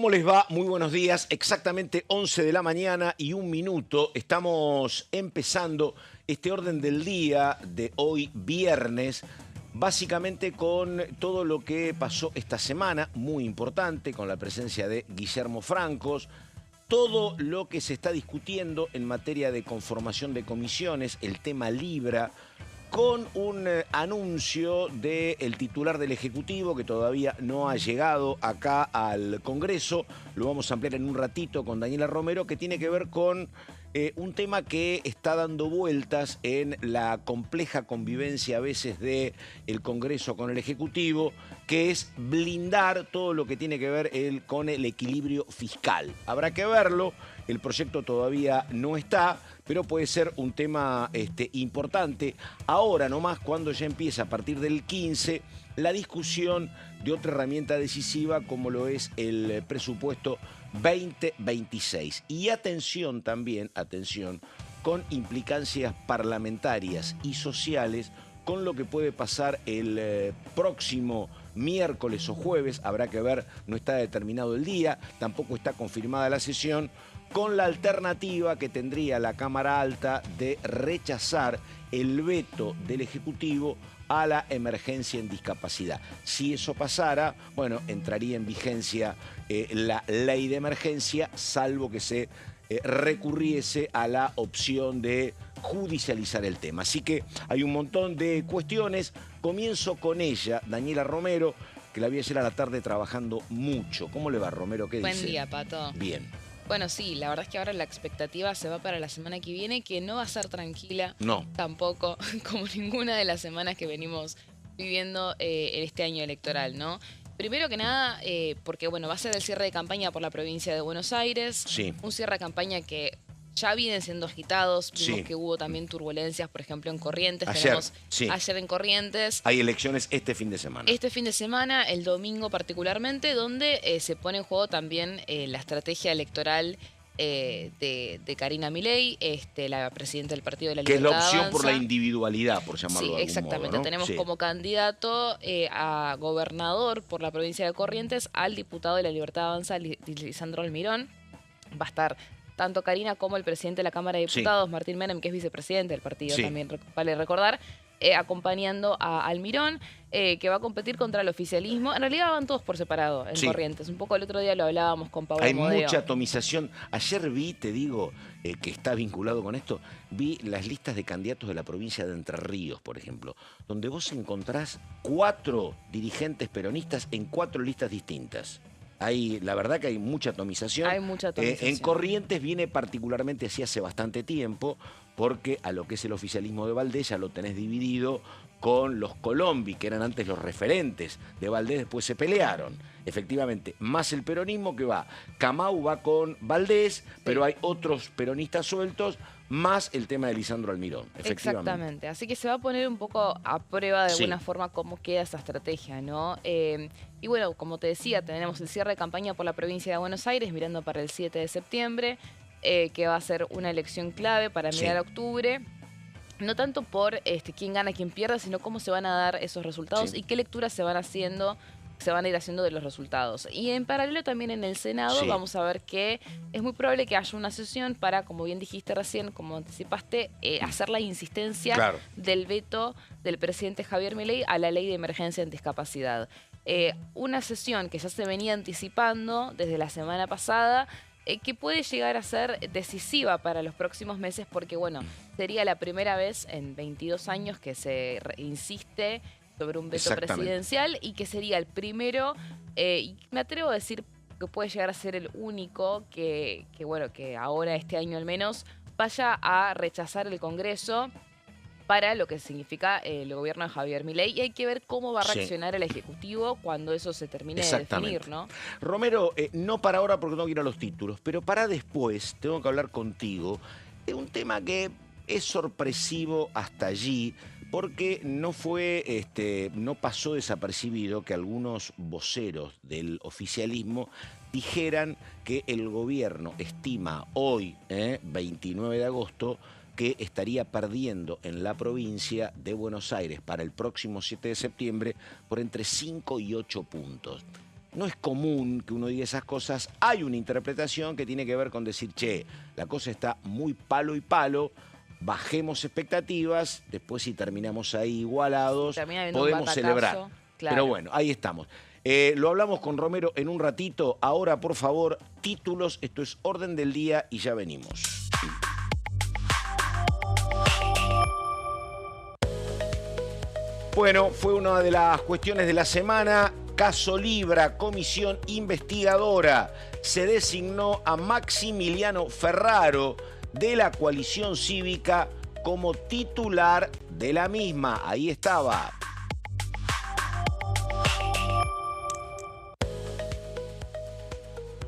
¿Cómo les va? Muy buenos días. Exactamente 11 de la mañana y 1 minuto. Estamos empezando este orden del día de hoy viernes, básicamente con todo lo que pasó esta semana, muy importante, con la presencia de Guillermo Francos, todo lo que se está discutiendo en materia de conformación de comisiones, el tema Libra, con un anuncio del titular del Ejecutivo que todavía no ha llegado acá al Congreso. Lo vamos a ampliar en un ratito con Daniela Romero, que tiene que ver con un tema que está dando vueltas en la compleja convivencia a veces del Congreso con el Ejecutivo, que es blindar todo lo que tiene que ver con el equilibrio fiscal. Habrá que verlo, el proyecto todavía no está, pero puede ser un tema importante. Ahora nomás, cuando ya empieza a partir del 15, la discusión de otra herramienta decisiva como lo es el presupuesto 2026. Y atención también, atención, con implicancias parlamentarias y sociales con lo que puede pasar el próximo miércoles o jueves. Habrá que ver, no está determinado el día, tampoco está confirmada la sesión, con la alternativa que tendría la Cámara Alta de rechazar el veto del Ejecutivo a la emergencia en discapacidad. Si eso pasara, bueno, entraría en vigencia la ley de emergencia, salvo que se recurriese a la opción de judicializar el tema. Así que hay un montón de cuestiones. Comienzo con ella, Daniela Romero, que la vi ayer a la tarde trabajando mucho. ¿Cómo le va, Romero? ¿Qué dice? Buen día, Pato. Bien. Bueno, sí, la verdad es que ahora la expectativa se va para la semana que viene, que no va a ser tranquila. No. Tampoco, como ninguna de las semanas que venimos viviendo en este año electoral, ¿no? Primero que nada, porque bueno, va a ser el cierre de campaña por la provincia de Buenos Aires. Sí. Un cierre de campaña que ya vienen siendo agitados. Vimos Sí. que hubo también turbulencias, por ejemplo, en Corrientes. Ayer, Tenemos sí. ayer en Corrientes. Hay elecciones este fin de semana. Este fin de semana, el domingo particularmente, donde se pone en juego también la estrategia electoral de Karina Milei, la presidenta del Partido de la Que es Libertad la opción Avanza. por la individualidad, por llamarlo Sí, de algún exactamente. modo, ¿no? Tenemos Sí. como candidato a gobernador por la provincia de Corrientes al diputado de la Libertad Avanza, Lisandro Almirón. Va a estar tanto Karina como el presidente de la Cámara de Diputados, sí, Martín Menem, que es vicepresidente del partido, sí, también vale recordar, acompañando a Almirón, que va a competir contra el oficialismo. En realidad van todos por separado en, sí, Corrientes. Un poco el otro día lo hablábamos con Paula Hay Modeo. mucha atomización. Ayer vi, te digo, que está vinculado con esto, vi las listas de candidatos de la provincia de Entre Ríos, por ejemplo, donde vos encontrás 4 dirigentes peronistas en 4 listas distintas. La verdad que hay mucha atomización. Hay mucha atomización. En Corrientes viene particularmente así hace bastante tiempo, porque a lo que es el oficialismo de Valdés ya lo tenés dividido con los Colombi, que eran antes los referentes de Valdés, después se pelearon. Efectivamente, más el peronismo que va. Camau va con Valdés, sí, pero hay otros peronistas sueltos, más el tema de Lisandro Almirón, efectivamente. Exactamente, así que se va a poner un poco a prueba de, sí, alguna forma cómo queda esa estrategia, ¿no? Y bueno, como te decía, tenemos el cierre de campaña por la provincia de Buenos Aires, mirando para el 7 de septiembre, que va a ser una elección clave para mirar, sí, octubre. No tanto por quién gana, quién pierde, sino cómo se van a dar esos resultados, sí, y qué lecturas se van a ir haciendo de los resultados. Y en paralelo también en el Senado, sí, vamos a ver que es muy probable que haya una sesión para, como bien dijiste recién, como anticipaste, hacer la insistencia, claro, del veto del presidente Javier Milei a la ley de emergencia en discapacidad. Una sesión que ya se venía anticipando desde la semana pasada, que puede llegar a ser decisiva para los próximos meses porque, bueno, sería la primera vez en 22 años que se insiste sobre un veto presidencial y que sería el primero, y me atrevo a decir que puede llegar a ser el único que ahora este año al menos vaya a rechazar el Congreso para lo que significa el gobierno de Javier Milei, y hay que ver cómo va a reaccionar, sí, el Ejecutivo cuando eso se termine de definir, ¿no? Romero, no para ahora porque no quiero los títulos, pero para después tengo que hablar contigo de un tema que es sorpresivo hasta allí, porque no pasó desapercibido que algunos voceros del oficialismo dijeran que el gobierno estima hoy, 29 de agosto, que estaría perdiendo en la provincia de Buenos Aires para el próximo 7 de septiembre por entre 5 y 8 puntos. no es común que uno diga esas cosas. Hay una interpretación que tiene que ver con decir, che, la cosa está muy palo y palo, bajemos expectativas, después si terminamos ahí igualados, podemos celebrar. Claro. Pero bueno, ahí estamos. Lo hablamos con Romero en un ratito. Ahora, por favor, títulos. Esto es Orden del Día y ya venimos. Bueno, fue una de las cuestiones de la semana. Caso Libra, comisión investigadora. Se designó a Maximiliano Ferraro de la coalición cívica como titular de la misma. Ahí estaba.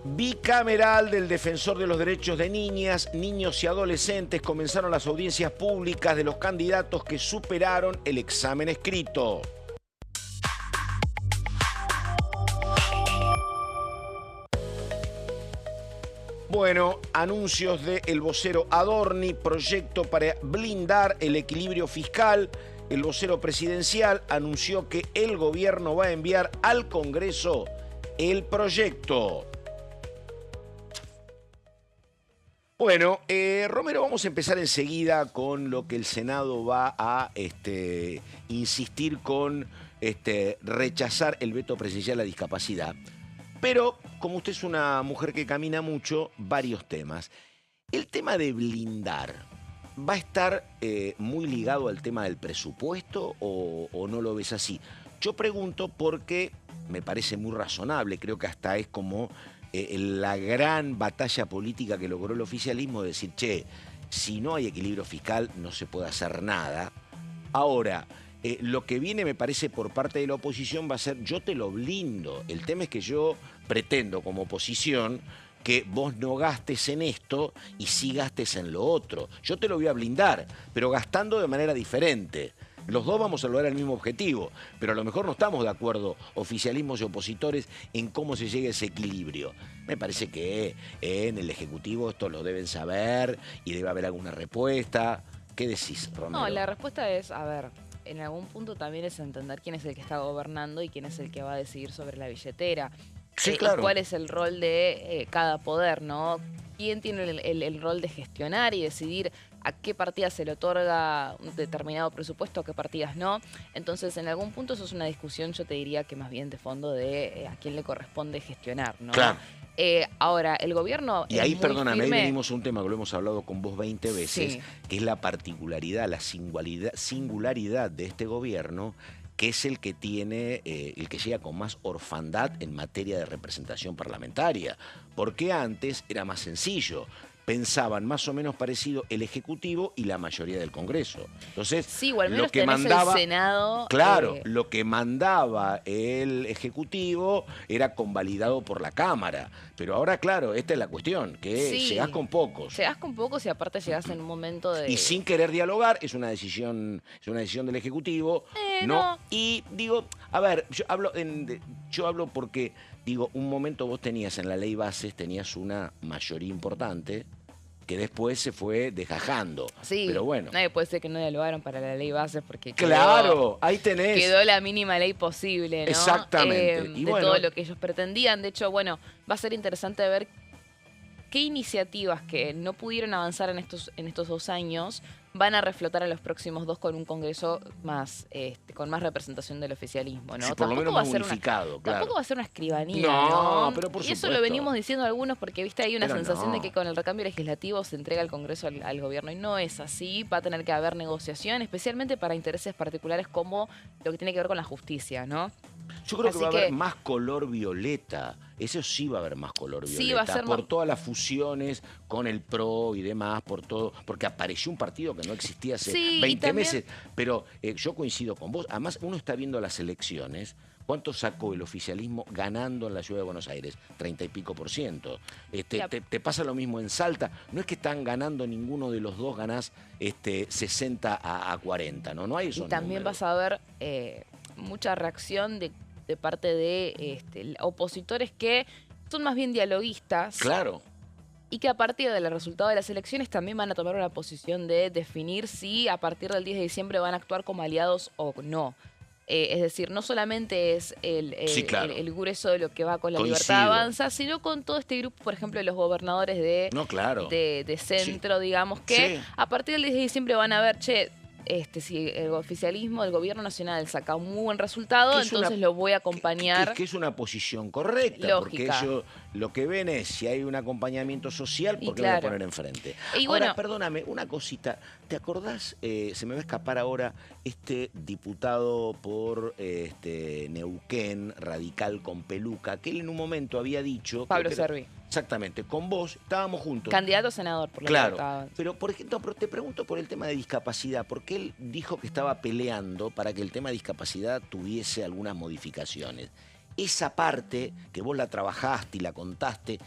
Bicameral del Defensor de los Derechos de Niñas, Niños y Adolescentes. Comenzaron las audiencias públicas de los candidatos que superaron el examen escrito. Bueno, anuncios del vocero Adorni, proyecto para blindar el equilibrio fiscal. El vocero presidencial anunció que el gobierno va a enviar al Congreso el proyecto. Bueno, Romero, vamos a empezar enseguida con lo que el Senado va a insistir con rechazar el veto presidencial a la discapacidad. Pero, como usted es una mujer que camina mucho, varios temas. El tema de blindar, ¿va a estar muy ligado al tema del presupuesto o no lo ves así? Yo pregunto porque me parece muy razonable, creo que hasta es como la gran batalla política que logró el oficialismo de decir, che, si no hay equilibrio fiscal no se puede hacer nada. Ahora, lo que viene me parece por parte de la oposición va a ser, yo te lo blindo. El tema es que yo pretendo como oposición que vos no gastes en esto y sí gastes en lo otro. Yo te lo voy a blindar, pero gastando de manera diferente. Los dos vamos a lograr el mismo objetivo, pero a lo mejor no estamos de acuerdo, oficialismos y opositores, en cómo se llegue a ese equilibrio. Me parece que en el Ejecutivo esto lo deben saber y debe haber alguna respuesta. ¿Qué decís, Romero? No, la respuesta es, a ver, en algún punto también es entender quién es el que está gobernando y quién es el que va a decidir sobre la billetera. Sí, claro. ¿Cuál es el rol de cada poder, no? ¿Quién tiene el rol de gestionar y decidir a qué partidas se le otorga un determinado presupuesto, a qué partidas no? Entonces, en algún punto eso es una discusión, yo te diría que más bien de fondo de a quién le corresponde gestionar, ¿no? Claro. Ahora, el gobierno... Y ahí, perdóname, ahí venimos a un tema que lo hemos hablado con vos 20 veces, sí, que es la particularidad, la singularidad de este gobierno, que es el que tiene, el que llega con más orfandad en materia de representación parlamentaria. Porque antes era más sencillo. Pensaban más o menos parecido el Ejecutivo y la mayoría del Congreso. Entonces, sí, o al menos lo que tenés mandaba, el Senado... Claro, lo que mandaba el Ejecutivo era convalidado por la Cámara. Pero ahora, claro, esta es la cuestión, que sí, llegás con pocos. Llegás con pocos y aparte llegás en un momento de... Y sin querer dialogar, es una decisión del Ejecutivo. No. Y digo, a ver, yo hablo porque, digo, un momento vos tenías en la ley bases, tenías una mayoría importante que después se fue desgajando. Sí, pero bueno. Nadie puede ser que no dialogaron para la ley bases porque claro, ahí tenés. Quedó la mínima ley posible, ¿no? Exactamente. Y de bueno, todo lo que ellos pretendían. De hecho, bueno, va a ser interesante ver qué iniciativas que no pudieron avanzar en estos 2 años van a reflotar a los próximos 2 con un Congreso más con más representación del oficialismo, ¿no? Sí, por lo menos más unificado, claro. Tampoco va a ser una escribanía, ¿no? ¿no? Pero por y supuesto. eso lo venimos diciendo algunos porque, viste, hay una pero sensación no. de que con el recambio legislativo se entrega el Congreso al gobierno y no es así. Va a tener que haber negociación, especialmente para intereses particulares como lo que tiene que ver con la justicia, ¿no? Yo creo que va a haber más color violeta. Eso sí va a haber más color violeta. Sí, va a ser por todas las fusiones con el PRO y demás, por todo. Porque apareció un partido que no existía hace 20 meses. Pero yo coincido con vos. Además, uno está viendo las elecciones. ¿Cuánto sacó el oficialismo ganando en la ciudad de Buenos Aires? 30 y pico %. Te pasa lo mismo en Salta. No es que están ganando ninguno de los dos, ganás 60 a 40. No hay esos Y también números. vas a ver mucha reacción de parte de opositores que son más bien dialoguistas. Claro. Y que a partir del resultado de las elecciones también van a tomar una posición de definir si a partir del 10 de diciembre van a actuar como aliados o no. Es decir, no solamente es Sí, claro. el grueso de lo que va con la Libertad Coincido. Avanza, sino con todo este grupo, por ejemplo, de los gobernadores No, claro. de Sí. centro, digamos, que Sí. a partir del 10 de diciembre van a ver, che, si el oficialismo, el gobierno nacional saca un muy buen resultado, Que es una, entonces lo voy a acompañar. que es una posición correcta, porque Lógica. ellos lo que ven es si hay un acompañamiento social, Y ¿por qué me voy a claro. poner enfrente? Y Ahora, bueno, perdóname, una cosita. ¿Te acordás? Se me va a escapar ahora este diputado por Neuquén, radical con peluca, que él en un momento había dicho... Pablo creo que Servi, exactamente, con vos, estábamos juntos. candidato a senador por la Claro, Libertad Avanza. pero por ejemplo, pero te pregunto por el tema de discapacidad, porque él dijo que estaba peleando para que el tema de discapacidad tuviese algunas modificaciones. Esa parte que vos la trabajaste y la contaste,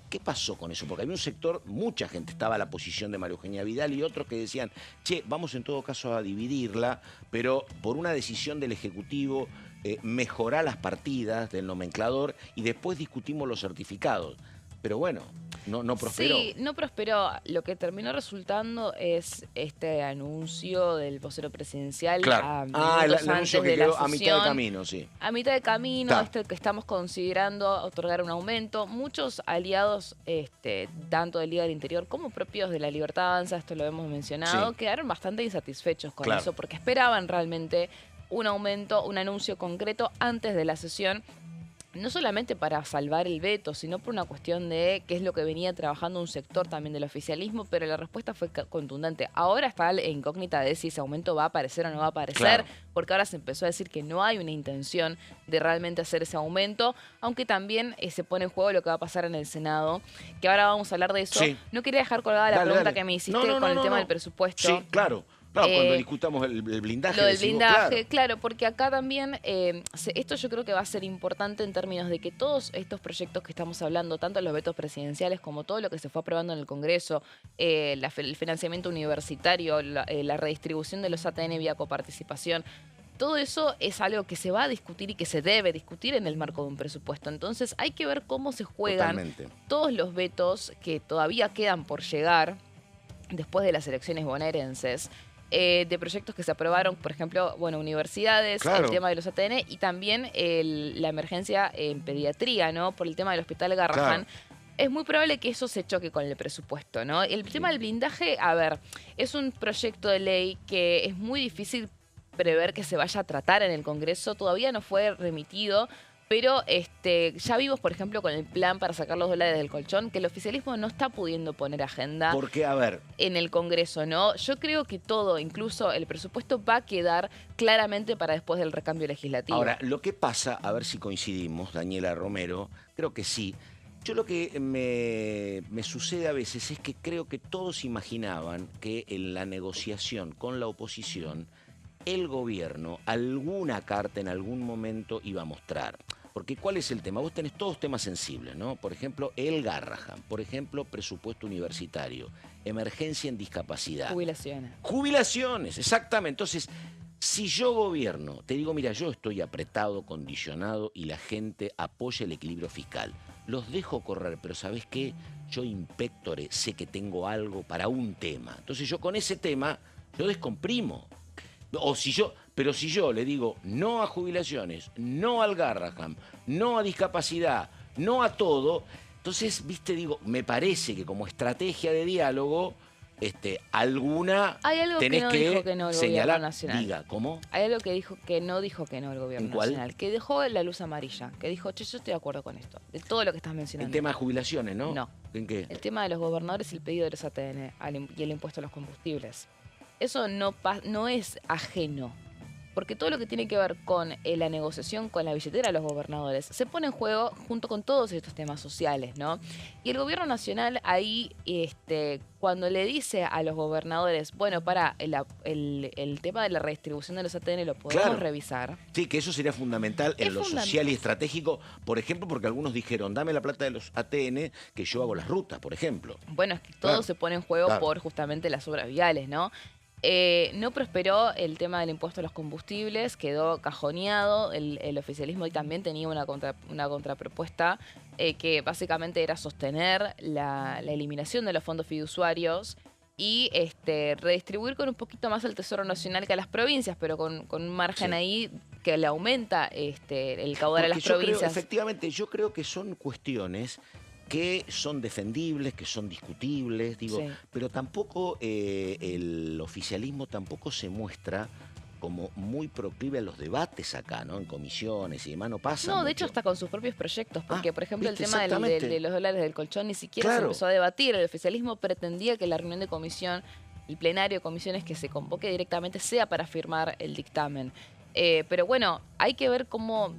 ¿qué pasó con eso? Porque había un sector, mucha gente estaba a la posición de María Eugenia Vidal y otros que decían, che, vamos en todo caso a dividirla, pero por una decisión del Ejecutivo mejorar las partidas del nomenclador y después discutimos los certificados. Pero bueno, no prosperó. Sí, no prosperó. Lo que terminó resultando es este anuncio del vocero presidencial Claro. a El minutos anuncio antes que de la quedó a mitad de sesión. camino, sí. A mitad de camino, Ta. que estamos considerando otorgar un aumento. Muchos aliados, tanto de Liga del Interior como propios de la Libertad Avanza, esto lo hemos mencionado, Sí. quedaron bastante insatisfechos con Claro. eso, porque esperaban realmente un aumento, un anuncio concreto antes de la sesión. No solamente para salvar el veto, sino por una cuestión de qué es lo que venía trabajando un sector también del oficialismo, pero la respuesta fue contundente. Ahora está la incógnita de si ese aumento va a aparecer o no va a aparecer, Claro. porque ahora se empezó a decir que no hay una intención de realmente hacer ese aumento, aunque también se pone en juego lo que va a pasar en el Senado, que ahora vamos a hablar de eso. Sí. No quería dejar colgada la Dale, pregunta dale. que me hiciste No, con el tema no. del presupuesto. Sí, claro. Claro, cuando Eh, discutamos el blindaje. Lo del decimos, blindaje, claro. claro, porque acá también, esto yo creo que va a ser importante en términos de que todos estos proyectos que estamos hablando, tanto los vetos presidenciales como todo lo que se fue aprobando en el Congreso, el financiamiento universitario, la redistribución de los ATN vía coparticipación, todo eso es algo que se va a discutir y que se debe discutir en el marco de un presupuesto. Entonces hay que ver cómo se juegan Totalmente. todos los vetos que todavía quedan por llegar después de las elecciones bonaerenses, de proyectos que se aprobaron, por ejemplo, bueno, universidades, Claro. el tema de los ATN y también la emergencia en pediatría, ¿no? Por el tema del Hospital Garrahan. Claro. Es muy probable que eso se choque con el presupuesto, ¿no? El tema del blindaje, a ver, es un proyecto de ley que es muy difícil prever que se vaya a tratar en el Congreso, todavía no fue remitido. Pero ya vimos, por ejemplo, con el plan para sacar los dólares del colchón, que el oficialismo no está pudiendo poner agenda Porque, a ver, en el Congreso, ¿no? Yo creo que todo, incluso el presupuesto, va a quedar claramente para después del recambio legislativo. ahora, lo que pasa, a ver si coincidimos, Daniela Romero, creo que sí. Yo lo que me sucede a veces es que creo que todos imaginaban que en la negociación con la oposición, el gobierno alguna carta en algún momento iba a mostrar. Porque ¿cuál es el tema? Vos tenés todos temas sensibles, ¿no? Por ejemplo, el Garrahan, por ejemplo, presupuesto universitario, emergencia en discapacidad. Jubilaciones. Jubilaciones, exactamente. Entonces, si yo gobierno, te digo, mira, yo estoy apretado, condicionado y la gente apoya el equilibrio fiscal. Los dejo correr, pero ¿sabés qué? Yo inspectore, sé que tengo algo para un tema. Entonces yo con ese tema, yo descomprimo. Pero si yo le digo no a jubilaciones, no al Garrahan, no a discapacidad, no a todo, entonces, viste, digo, me parece que como estrategia de diálogo, alguna Hay algo tenés que no que dijo que no el señalar. gobierno nacional. Diga, ¿cómo? Hay algo que no dijo que no el gobierno ¿En cuál? nacional, que dejó la luz amarilla, que dijo, che, yo estoy de acuerdo con esto, de todo lo que estás mencionando. El tema de jubilaciones, ¿no? No. ¿En qué? El tema de los gobernadores y el pedido de los ATN y el impuesto a los combustibles. Eso no es ajeno, porque todo lo que tiene que ver con la negociación con la billetera de los gobernadores se pone en juego junto con todos estos temas sociales, ¿no? Y el gobierno nacional ahí, cuando le dice a los gobernadores, bueno, el tema de la redistribución de los ATN lo podemos Claro. revisar. Sí, que eso sería fundamental en Es lo social y estratégico, por ejemplo, porque algunos dijeron, dame la plata de los ATN, que yo hago las rutas, por ejemplo. Bueno, es que todo Claro. se pone en juego Claro. por justamente las obras viales, ¿no? No prosperó el tema del impuesto a los combustibles, quedó cajoneado, el oficialismo ahí también tenía una contrapropuesta que básicamente era sostener la eliminación de los fondos fiduciarios y redistribuir con un poquito más al Tesoro Nacional que a las provincias, pero con un margen Sí. ahí que le aumenta el caudal a las provincias. Efectivamente, yo creo que son cuestiones que son defendibles, que son discutibles, digo, sí. Pero tampoco el oficialismo tampoco se muestra como muy proclive a los debates acá, ¿no? En comisiones y demás no pasa. No, mucho. De hecho hasta con sus propios proyectos, porque por ejemplo el tema de los dólares del colchón ni siquiera se empezó a debatir. El oficialismo pretendía que la reunión de comisión, el plenario de comisiones que se convoque directamente sea para firmar el dictamen. Pero bueno, hay que ver cómo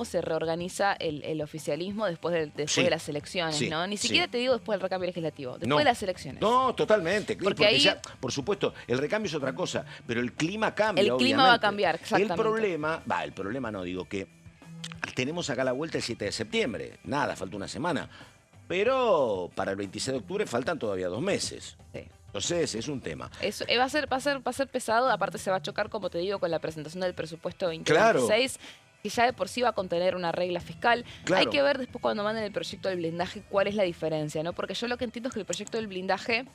se reorganiza el oficialismo después de las elecciones, ¿no? Ni siquiera te digo después del recambio legislativo, después de las elecciones. No, totalmente. Porque ahí, ya, por supuesto, el recambio es otra cosa, pero el clima cambia, el clima va a cambiar, exactamente. El problema no, digo que tenemos acá la vuelta el 7 de septiembre. Nada, falta una semana. Pero para el 26 de octubre faltan todavía 2 meses. Sí. Entonces, es un tema. Va a ser pesado, aparte se va a chocar, como te digo, con la presentación del presupuesto 2026, que ya de por sí va a contener una regla fiscal. Hay que ver después cuando manden el proyecto del blindaje cuál es la diferencia, ¿no? Porque yo lo que entiendo es que el proyecto del blindaje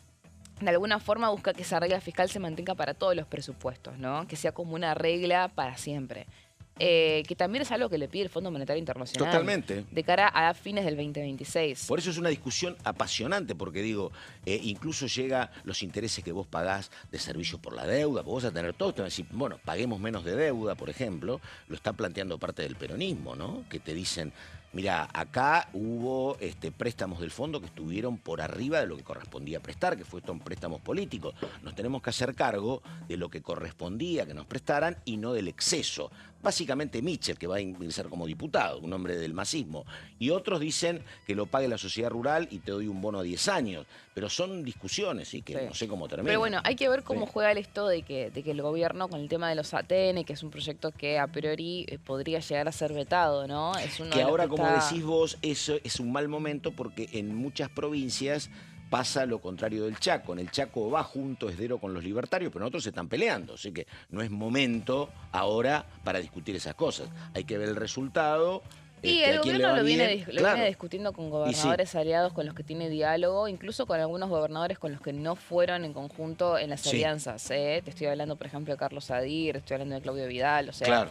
de alguna forma busca que esa regla fiscal se mantenga para todos los presupuestos, ¿no? Que sea como una regla para siempre. Que también es algo que le pide el Fondo Monetario Internacional. Totalmente. De cara a fines del 2026. Por eso es una discusión apasionante, porque digo, incluso llega los intereses que vos pagás de servicios por la deuda, vos vas a tener todo, te van a decir, bueno, paguemos menos de deuda, por ejemplo, lo está planteando parte del peronismo, ¿no? Que te dicen, mira, acá hubo préstamos del fondo que estuvieron por arriba de lo que correspondía prestar, que fueron préstamos políticos. Nos tenemos que hacer cargo de lo que correspondía que nos prestaran y no del exceso. Básicamente Mitchell, que va a ingresar como diputado, un hombre del masismo. Y otros dicen que lo pague la sociedad rural y te doy un bono a 10 años. Pero son discusiones, ¿sí? Que no sé cómo termina. Pero bueno, hay que ver cómo juega el esto de que el gobierno, con el tema de los ATN, que es un proyecto que a priori podría llegar a ser vetado, ¿no? Es uno que ahora, como decís vos, eso es un mal momento porque en muchas provincias pasa lo contrario del Chaco. En el Chaco va junto Esdero con los libertarios, pero otros se están peleando. Así que no es momento ahora para discutir esas cosas. Hay que ver el resultado. Y el gobierno lo viene discutiendo con gobernadores aliados con los que tiene diálogo, incluso con algunos gobernadores con los que no fueron en conjunto en las alianzas. Te estoy hablando, por ejemplo, de Carlos Adir, estoy hablando de Claudio Vidal, o sea...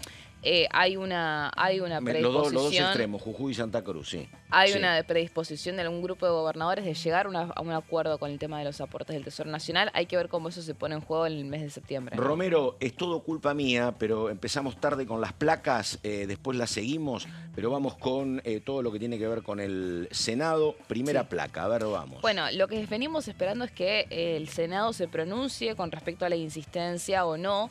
hay una predisposición. Los dos extremos, Jujuy y Santa Cruz, sí. Hay una predisposición de algún grupo de gobernadores de llegar a un acuerdo con el tema de los aportes del Tesoro Nacional. Hay que ver cómo eso se pone en juego en el mes de septiembre. Romero, es todo culpa mía, pero empezamos tarde con las placas, después las seguimos, pero vamos con todo lo que tiene que ver con el Senado. Primera placa, a ver, vamos. Bueno, lo que venimos esperando es que el Senado se pronuncie con respecto a la insistencia o no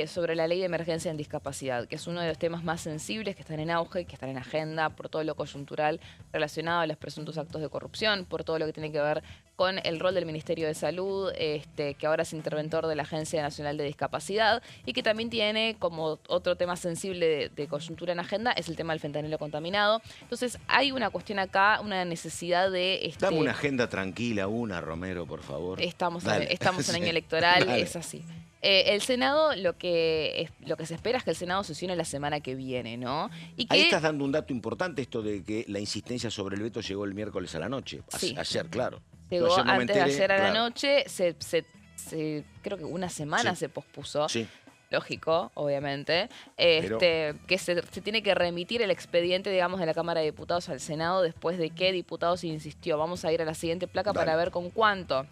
sobre la ley de emergencia en discapacidad, que es uno de los temas más sensibles que están en auge, que están en agenda por todo lo coyuntural relacionado a los presuntos actos de corrupción, por todo lo que tiene que ver con el rol del Ministerio de Salud, que ahora es interventor de la Agencia Nacional de Discapacidad, y que también tiene como otro tema sensible de coyuntura en agenda, es el tema del fentanilo contaminado. Entonces hay una cuestión acá, una necesidad de... Dame una agenda tranquila, Romero, por favor. Estamos en año electoral, es así. El Senado, lo que se espera es que el Senado sesione la semana que viene, ¿no? Y que... Ahí estás dando un dato importante, esto de que la insistencia sobre el veto llegó el miércoles a la noche. Sí. Ayer, claro. Llegó antes de ayer a la noche, creo que una semana se pospuso. Sí. Lógico, obviamente, que se tiene que remitir el expediente, digamos, de la Cámara de Diputados al Senado después de que diputados insistió. Vamos a ir a la siguiente placa para ver con cuánto.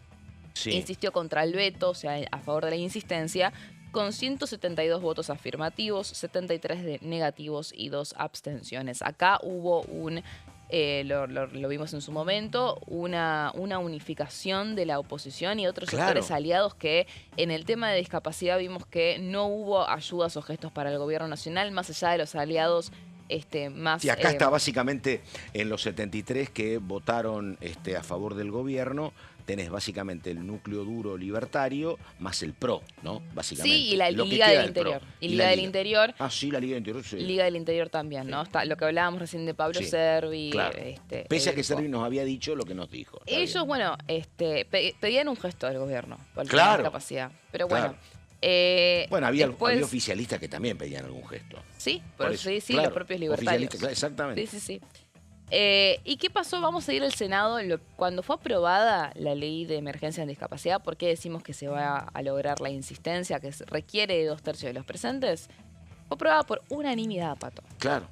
Sí. Insistió contra el veto, o sea, a favor de la insistencia, con 172 votos afirmativos, 73 negativos y 2 abstenciones. Acá hubo lo vimos en su momento, una unificación de la oposición y otros sectores aliados que en el tema de discapacidad vimos que no hubo ayudas o gestos para el gobierno nacional, más allá de los aliados más... Y acá está básicamente en los 73 que votaron a favor del gobierno, tenés básicamente el núcleo duro libertario más el PRO, ¿no? Básicamente. Sí, y la Liga del Interior. Y Liga del Interior. Ah, sí, la Liga del Interior, sí. Liga del Interior también, ¿no? Está lo que hablábamos recién de Pablo Servi. Claro. Pese a que Servi nos había dicho lo que nos dijo. Ellos, bueno, pedían un gesto del gobierno por la discapacidad. Pero bueno... bueno, había oficialistas que también pedían algún gesto. Sí, pero sí, los propios libertarios. Exactamente. Sí. ¿Y qué pasó? Vamos a ir al Senado. Cuando fue aprobada la ley de emergencia en discapacidad, ¿por qué decimos que se va a lograr la insistencia que requiere de 2/3 de los presentes? Fue aprobada por unanimidad, Pato. Claro.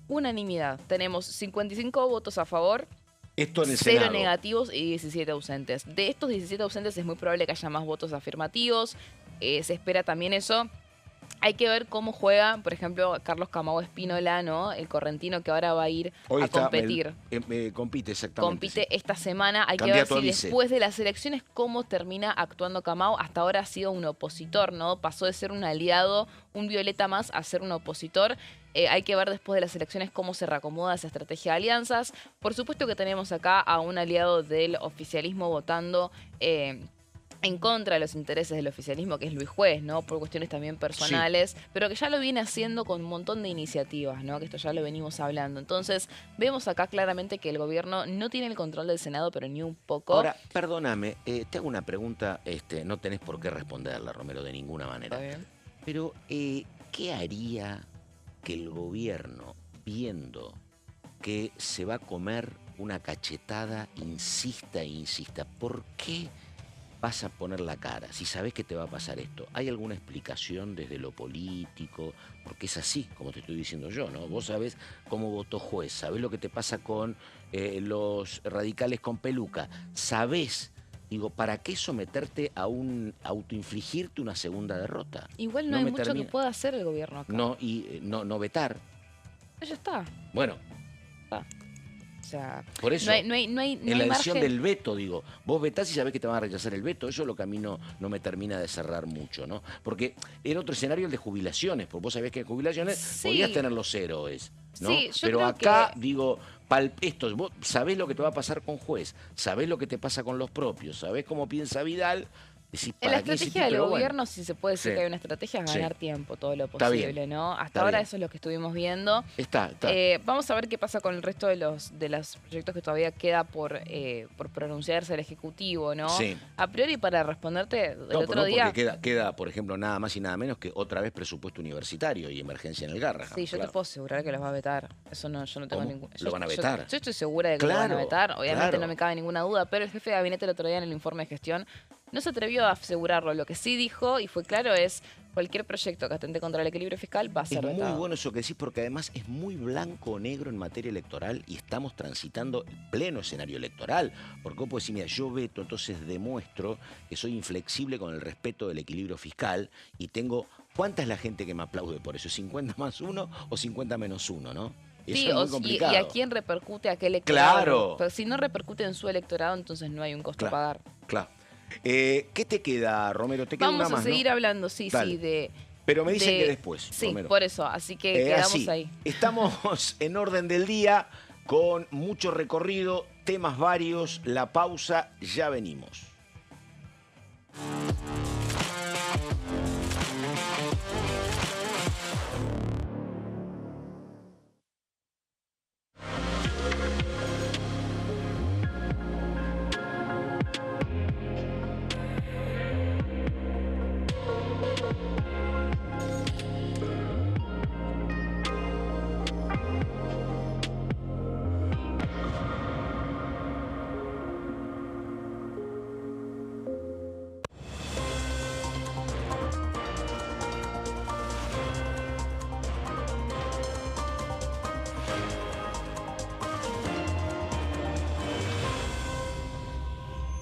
Unanimidad. Tenemos 55 votos a favor, Esto en el 0 Senado. negativos y 17 ausentes. De estos 17 ausentes es muy probable que haya más votos afirmativos. Se espera también eso. Hay que ver cómo juega, por ejemplo, Carlos Camao Espínola, ¿no? El correntino que ahora va a ir Hoy a competir. compite, exactamente. Compite sí. esta semana. Hay Candidato que a ver si vice. después de las elecciones cómo termina actuando Camao. Hasta ahora ha sido un opositor, ¿no? Pasó de ser un aliado, un violeta más, a ser un opositor. Hay que ver después de las elecciones cómo se reacomoda esa estrategia de alianzas. Por supuesto que tenemos acá a un aliado del oficialismo votando en contra de los intereses del oficialismo, que es Luis Juez, ¿no? Por cuestiones también personales, pero que ya lo viene haciendo con un montón de iniciativas, ¿no? Que esto ya lo venimos hablando. Entonces, vemos acá claramente que el gobierno no tiene el control del Senado, pero ni un poco. Ahora, perdóname, te hago una pregunta, no tenés por qué responderla, Romero, de ninguna manera. Está bien. Pero, ¿qué haría que el gobierno, viendo que se va a comer una cachetada, insista e insista? ¿Por qué vas a poner la cara si sabés que te va a pasar esto? ¿Hay alguna explicación desde lo político? Porque es así, como te estoy diciendo yo, ¿no? Vos sabés cómo votó Juez, sabés lo que te pasa con los radicales con peluca, sabés. Digo, ¿para qué someterte a autoinfligirte una segunda derrota? Igual no hay mucho que pueda hacer el gobierno acá. No, y no vetar. Ya está. Bueno. Ah. O sea, por eso, no hay en la elección margen del veto, digo, vos vetás y sabés que te van a rechazar el veto. Eso es lo que a mí no me termina de cerrar mucho, ¿no? Porque era otro escenario el de jubilaciones, porque vos sabés que en jubilaciones sí, podías tener los héroes, ¿no? Sí, yo pero creo acá, que digo, vos sabés lo que te va a pasar con Juez, sabés lo que te pasa con los propios, sabés cómo piensa Vidal. Decís, en la estrategia del gobierno, si se puede decir Sí. que hay una estrategia, es ganar Sí. tiempo, todo lo Está bien. posible, ¿no? Hasta Está ahora bien. eso es lo que estuvimos viendo. Está. Vamos a ver qué pasa con el resto de los proyectos que todavía queda por pronunciarse el Ejecutivo, ¿no? Sí. A priori, para responderte, el No, otro no, día... porque queda, por ejemplo, nada más y nada menos que otra vez presupuesto universitario y emergencia en el Garrahan. Sí, yo te puedo asegurar que los va a vetar. Eso no, yo no tengo ¿Cómo? ningún... ¿Lo van a vetar? Yo estoy segura de que lo van a vetar. Obviamente no me cabe ninguna duda, pero el jefe de gabinete el otro día en el informe de gestión no se atrevió a asegurarlo. Lo que sí dijo, y fue claro, es cualquier proyecto que atente contra el equilibrio fiscal va a ser vetado. Es muy bueno eso que decís, porque además es muy blanco o negro en materia electoral y estamos transitando el pleno escenario electoral. Porque vos podés decir, mira, yo veto, entonces demuestro que soy inflexible con el respeto del equilibrio fiscal y tengo... ¿Cuánta es la gente que me aplaude por eso? ¿50 más 1 o 50 menos 1, no? Eso sí, es muy complicado. Y a quién repercute a qué electorado. Claro. Pero si no repercute en su electorado, entonces no hay un costo a pagar. Claro. ¿Qué te queda, Romero? ¿Te queda Vamos una más, a seguir ¿no? hablando, sí, Dale. sí, de... Pero me dicen que después, Sí, Romero. por eso, así que quedamos así. ahí. Estamos en orden del día, con mucho recorrido, temas varios, la pausa, ya venimos.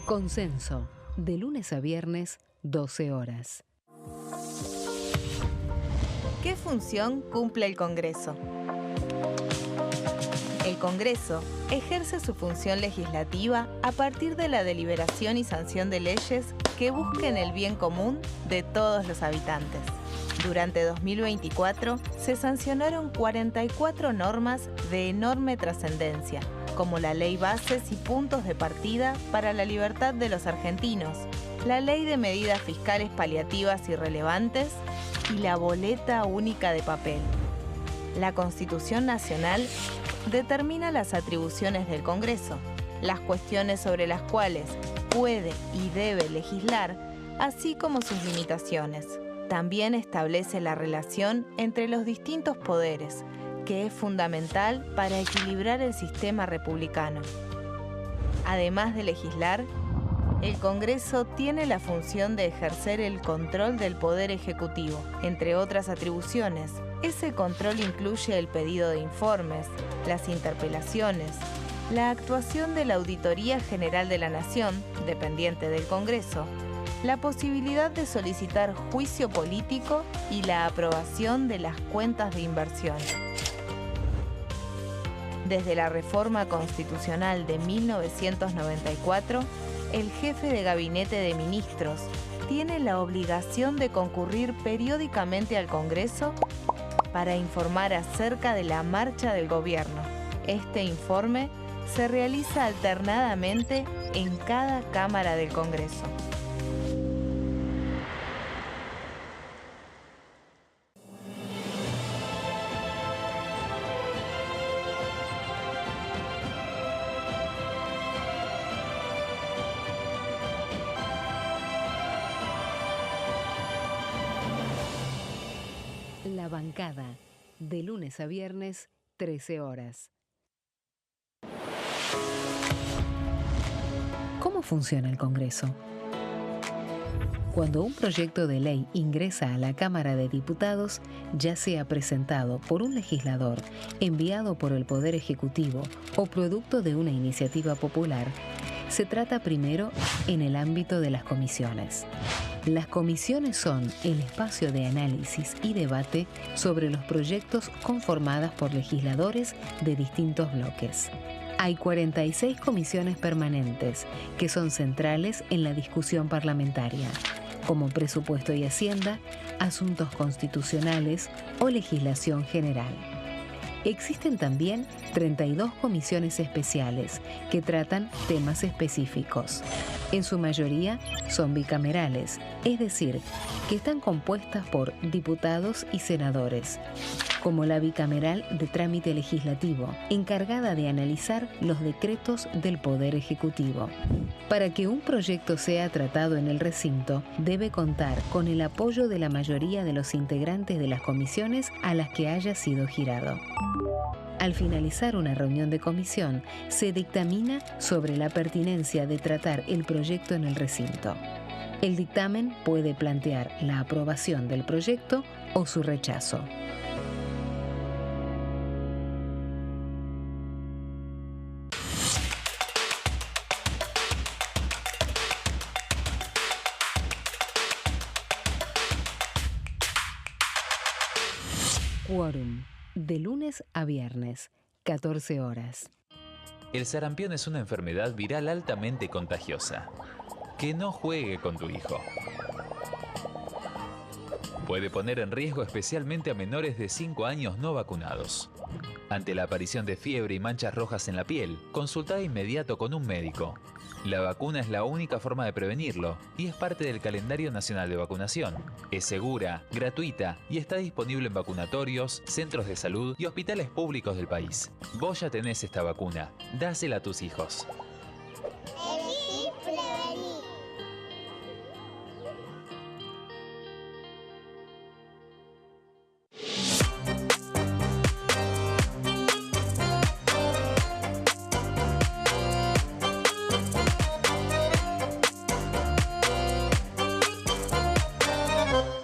Consenso, de lunes a viernes, 12 horas. ¿Qué función cumple el Congreso? El Congreso ejerce su función legislativa a partir de la deliberación y sanción de leyes que busquen el bien común de todos los habitantes. Durante 2024 se sancionaron 44 normas de enorme trascendencia, como la Ley Bases y Puntos de Partida para la Libertad de los Argentinos, la Ley de Medidas Fiscales Paliativas y Relevantes y la Boleta Única de Papel. La Constitución Nacional determina las atribuciones del Congreso, las cuestiones sobre las cuales puede y debe legislar, así como sus limitaciones. También establece la relación entre los distintos poderes, que es fundamental para equilibrar el sistema republicano. Además de legislar, El Congreso tiene la función de ejercer el control del Poder Ejecutivo, entre otras atribuciones. Ese control incluye el pedido de informes, las interpelaciones, la actuación de la Auditoría General de la Nación, dependiente del Congreso, la posibilidad de solicitar juicio político y la aprobación de las cuentas de inversión. Desde la reforma constitucional de 1994, el jefe de gabinete de ministros tiene la obligación de concurrir periódicamente al Congreso para informar acerca de la marcha del gobierno. Este informe se realiza alternadamente en cada Cámara del Congreso. La bancada, de lunes a viernes, 13 horas. ¿Cómo funciona el Congreso? Cuando un proyecto de ley ingresa a la Cámara de Diputados, ya sea presentado por un legislador, enviado por el Poder Ejecutivo o producto de una iniciativa popular, se trata primero en el ámbito de las comisiones. Las comisiones son el espacio de análisis y debate sobre los proyectos conformadas por legisladores de distintos bloques. Hay 46 comisiones permanentes que son centrales en la discusión parlamentaria, como Presupuesto y Hacienda, Asuntos Constitucionales o Legislación General. Existen también 32 comisiones especiales que tratan temas específicos. En su mayoría son bicamerales, es decir, que están compuestas por diputados y senadores, como la bicameral de trámite legislativo, encargada de analizar los decretos del Poder Ejecutivo. Para que un proyecto sea tratado en el recinto, debe contar con el apoyo de la mayoría de los integrantes de las comisiones a las que haya sido girado. Al finalizar una reunión de comisión, se dictamina sobre la pertinencia de tratar el proyecto en el recinto. El dictamen puede plantear la aprobación del proyecto o su rechazo. Quórum. De lunes a viernes, 14 horas. El sarampión es una enfermedad viral altamente contagiosa. Que no juegue con tu hijo. Puede poner en riesgo especialmente a menores de 5 años no vacunados. Ante la aparición de fiebre y manchas rojas en la piel, consulta de inmediato con un médico. La vacuna es la única forma de prevenirlo y es parte del calendario nacional de vacunación. Es segura, gratuita y está disponible en vacunatorios, centros de salud y hospitales públicos del país. Vos ya tenés esta vacuna, dásela a tus hijos. Elegí prevenir.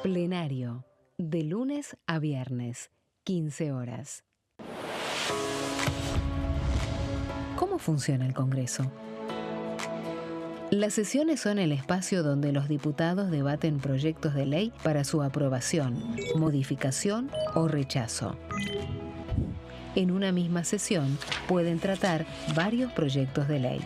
Plenario, de lunes a viernes, 15 horas. ¿Cómo funciona el Congreso? Las sesiones son el espacio donde los diputados debaten proyectos de ley para su aprobación, modificación o rechazo. En una misma sesión pueden tratar varios proyectos de ley.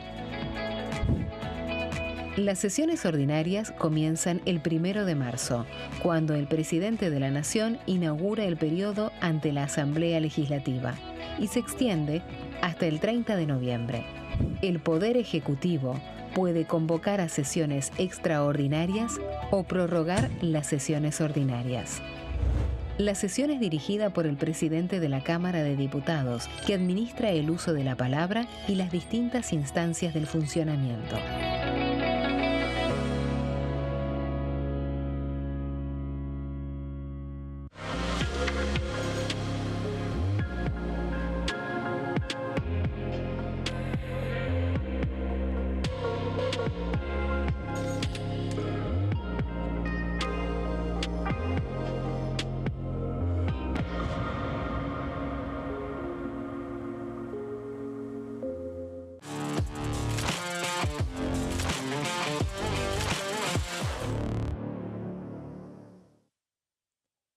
Las sesiones ordinarias comienzan el 1 de marzo, cuando el presidente de la Nación inaugura el periodo ante la Asamblea Legislativa, y se extiende hasta el 30 de noviembre. El Poder Ejecutivo puede convocar a sesiones extraordinarias o prorrogar las sesiones ordinarias. La sesión es dirigida por el presidente de la Cámara de Diputados, que administra el uso de la palabra y las distintas instancias del funcionamiento.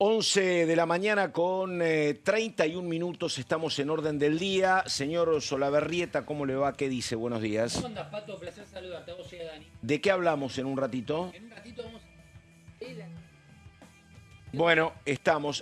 11 de la mañana con 31 minutos, estamos en orden del día. Señor Solaberrieta, ¿cómo le va? ¿Qué dice? Buenos días. ¿Cómo andas, Pato? Placer saludarte. A vos y a Dani. ¿De qué hablamos en un ratito? En un ratito vamos a... Bueno,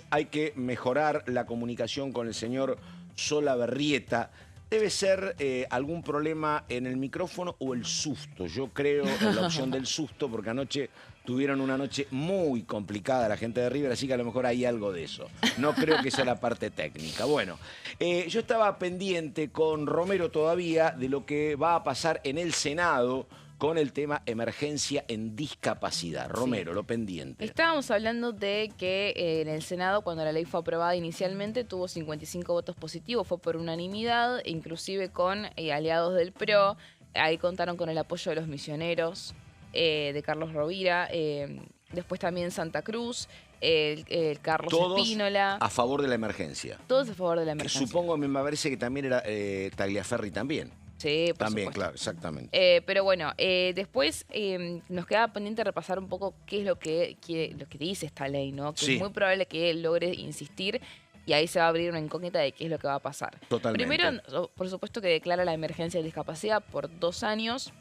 hay que mejorar la comunicación con el señor Solaberrieta. Debe ser algún problema en el micrófono o el susto. Yo creo en la opción del susto porque anoche tuvieron una noche muy complicada la gente de River, así que a lo mejor hay algo de eso. No creo que sea la parte técnica. Bueno, yo estaba pendiente con Romero todavía de lo que va a pasar en el Senado con el tema emergencia en discapacidad. Romero, Sí. lo pendiente. Estábamos hablando de que en el Senado, cuando la ley fue aprobada inicialmente, tuvo 55 votos positivos, fue por unanimidad, inclusive con aliados del PRO. Ahí contaron con el apoyo de los misioneros, de Carlos Rovira, después también Santa Cruz, el Carlos Todos Espínola. a favor de la emergencia. Todos a favor de la Que emergencia. supongo, me parece que también era Tagliaferri también. Sí, por También, supuesto. claro, exactamente. Pero bueno, después nos queda pendiente repasar un poco qué es lo que dice esta ley, ¿no? Que Sí. es muy probable que él logre insistir y ahí se va a abrir una incógnita de qué es lo que va a pasar. Totalmente. Primero, por supuesto que declara la emergencia de discapacidad por 2 años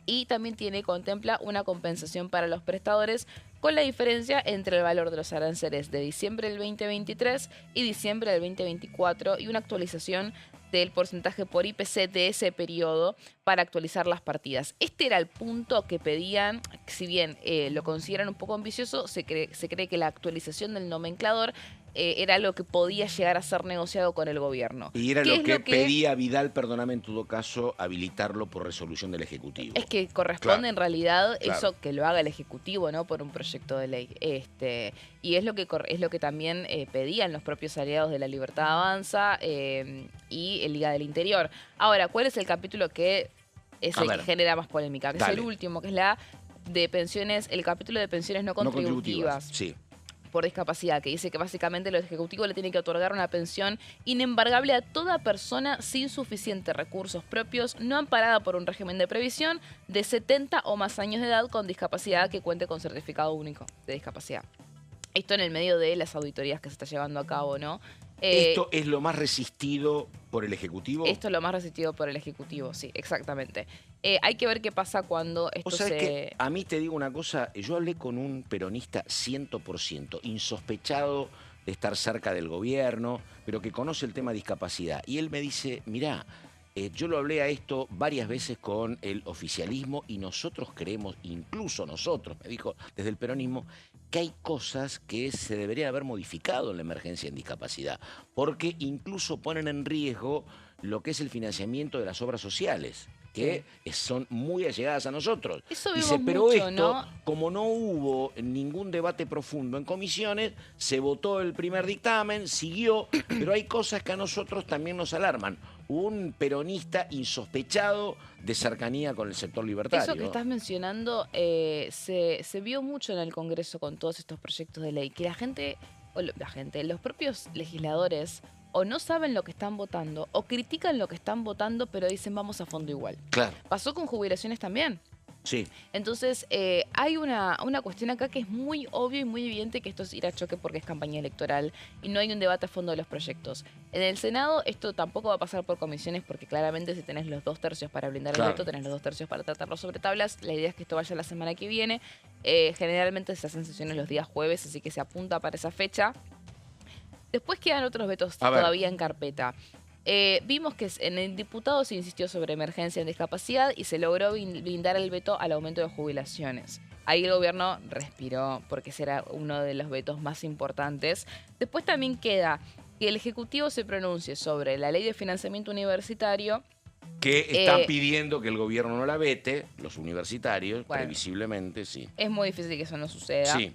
y también contempla una compensación para los prestadores con la diferencia entre el valor de los aranceles de diciembre del 2023 y diciembre del 2024 y una actualización del porcentaje por IPC de ese periodo para actualizar las partidas. Este era el punto que pedían, si bien lo consideran un poco ambicioso, se cree que la actualización del nomenclador era algo que podía llegar a ser negociado con el gobierno. Y era ¿Qué lo es que pedía Vidal, perdóname, en todo caso, habilitarlo por resolución del Ejecutivo. Es que corresponde Claro, en realidad claro. eso que lo haga el Ejecutivo, ¿no? Por un proyecto de ley. Y es lo que también pedían los propios aliados de La Libertad Avanza y el Liga del Interior. Ahora, ¿cuál es el capítulo que es A el ver. que genera más polémica? Que Dale. es el último, que es el capítulo de pensiones no No contributivas. Sí. Por discapacidad, que dice que básicamente el Ejecutivo le tiene que otorgar una pensión inembargable a toda persona sin suficientes recursos propios, no amparada por un régimen de previsión, de 70 o más años de edad con discapacidad que cuente con certificado único de discapacidad. Esto en el medio de las auditorías que se está llevando a cabo, ¿no? ¿Esto es lo más resistido por el Ejecutivo? Esto es lo más resistido por el Ejecutivo, sí, exactamente. Hay que ver qué pasa cuando esto Vos sabés que a mí te digo una cosa, yo hablé con un peronista 100%, insospechado de estar cerca del gobierno, pero que conoce el tema de discapacidad. Y él me dice, mirá, yo lo hablé a esto varias veces con el oficialismo y nosotros creemos, incluso nosotros, me dijo desde el peronismo, que hay cosas que se deberían haber modificado en la emergencia en discapacidad, porque incluso ponen en riesgo lo que es el financiamiento de las obras sociales, que son muy allegadas a nosotros. Eso Dice, vemos pero mucho, esto, ¿no? como no hubo ningún debate profundo en comisiones, se votó el primer dictamen, siguió, pero hay cosas que a nosotros también nos alarman. Un peronista insospechado de cercanía con el sector libertario. Eso que estás mencionando se vio mucho en el Congreso con todos estos proyectos de ley, que los propios legisladores o no saben lo que están votando o critican lo que están votando, pero dicen vamos a fondo igual. Claro, Pasó con jubilaciones también. sí. Entonces, hay una cuestión acá que es muy obvio y muy evidente que esto es ir a choque porque es campaña electoral y no hay un debate a fondo de los proyectos. En el Senado esto tampoco va a pasar por comisiones porque claramente si tenés los 2 tercios para blindar Claro. el veto, tenés los 2 tercios para tratarlo sobre tablas. La idea es que esto vaya la semana que viene. Generalmente se hacen sesiones los días jueves, así que se apunta para esa fecha. Después quedan otros vetos A ver. todavía en carpeta. Vimos que en el diputado se insistió sobre emergencia en discapacidad y se logró blindar el veto al aumento de jubilaciones. Ahí el gobierno respiró porque ese era uno de los vetos más importantes. Después también queda que el Ejecutivo se pronuncie sobre la ley de financiamiento universitario. Que están pidiendo que el gobierno no la vete, los universitarios, Bueno. previsiblemente, sí. Es muy difícil que eso no suceda. Sí.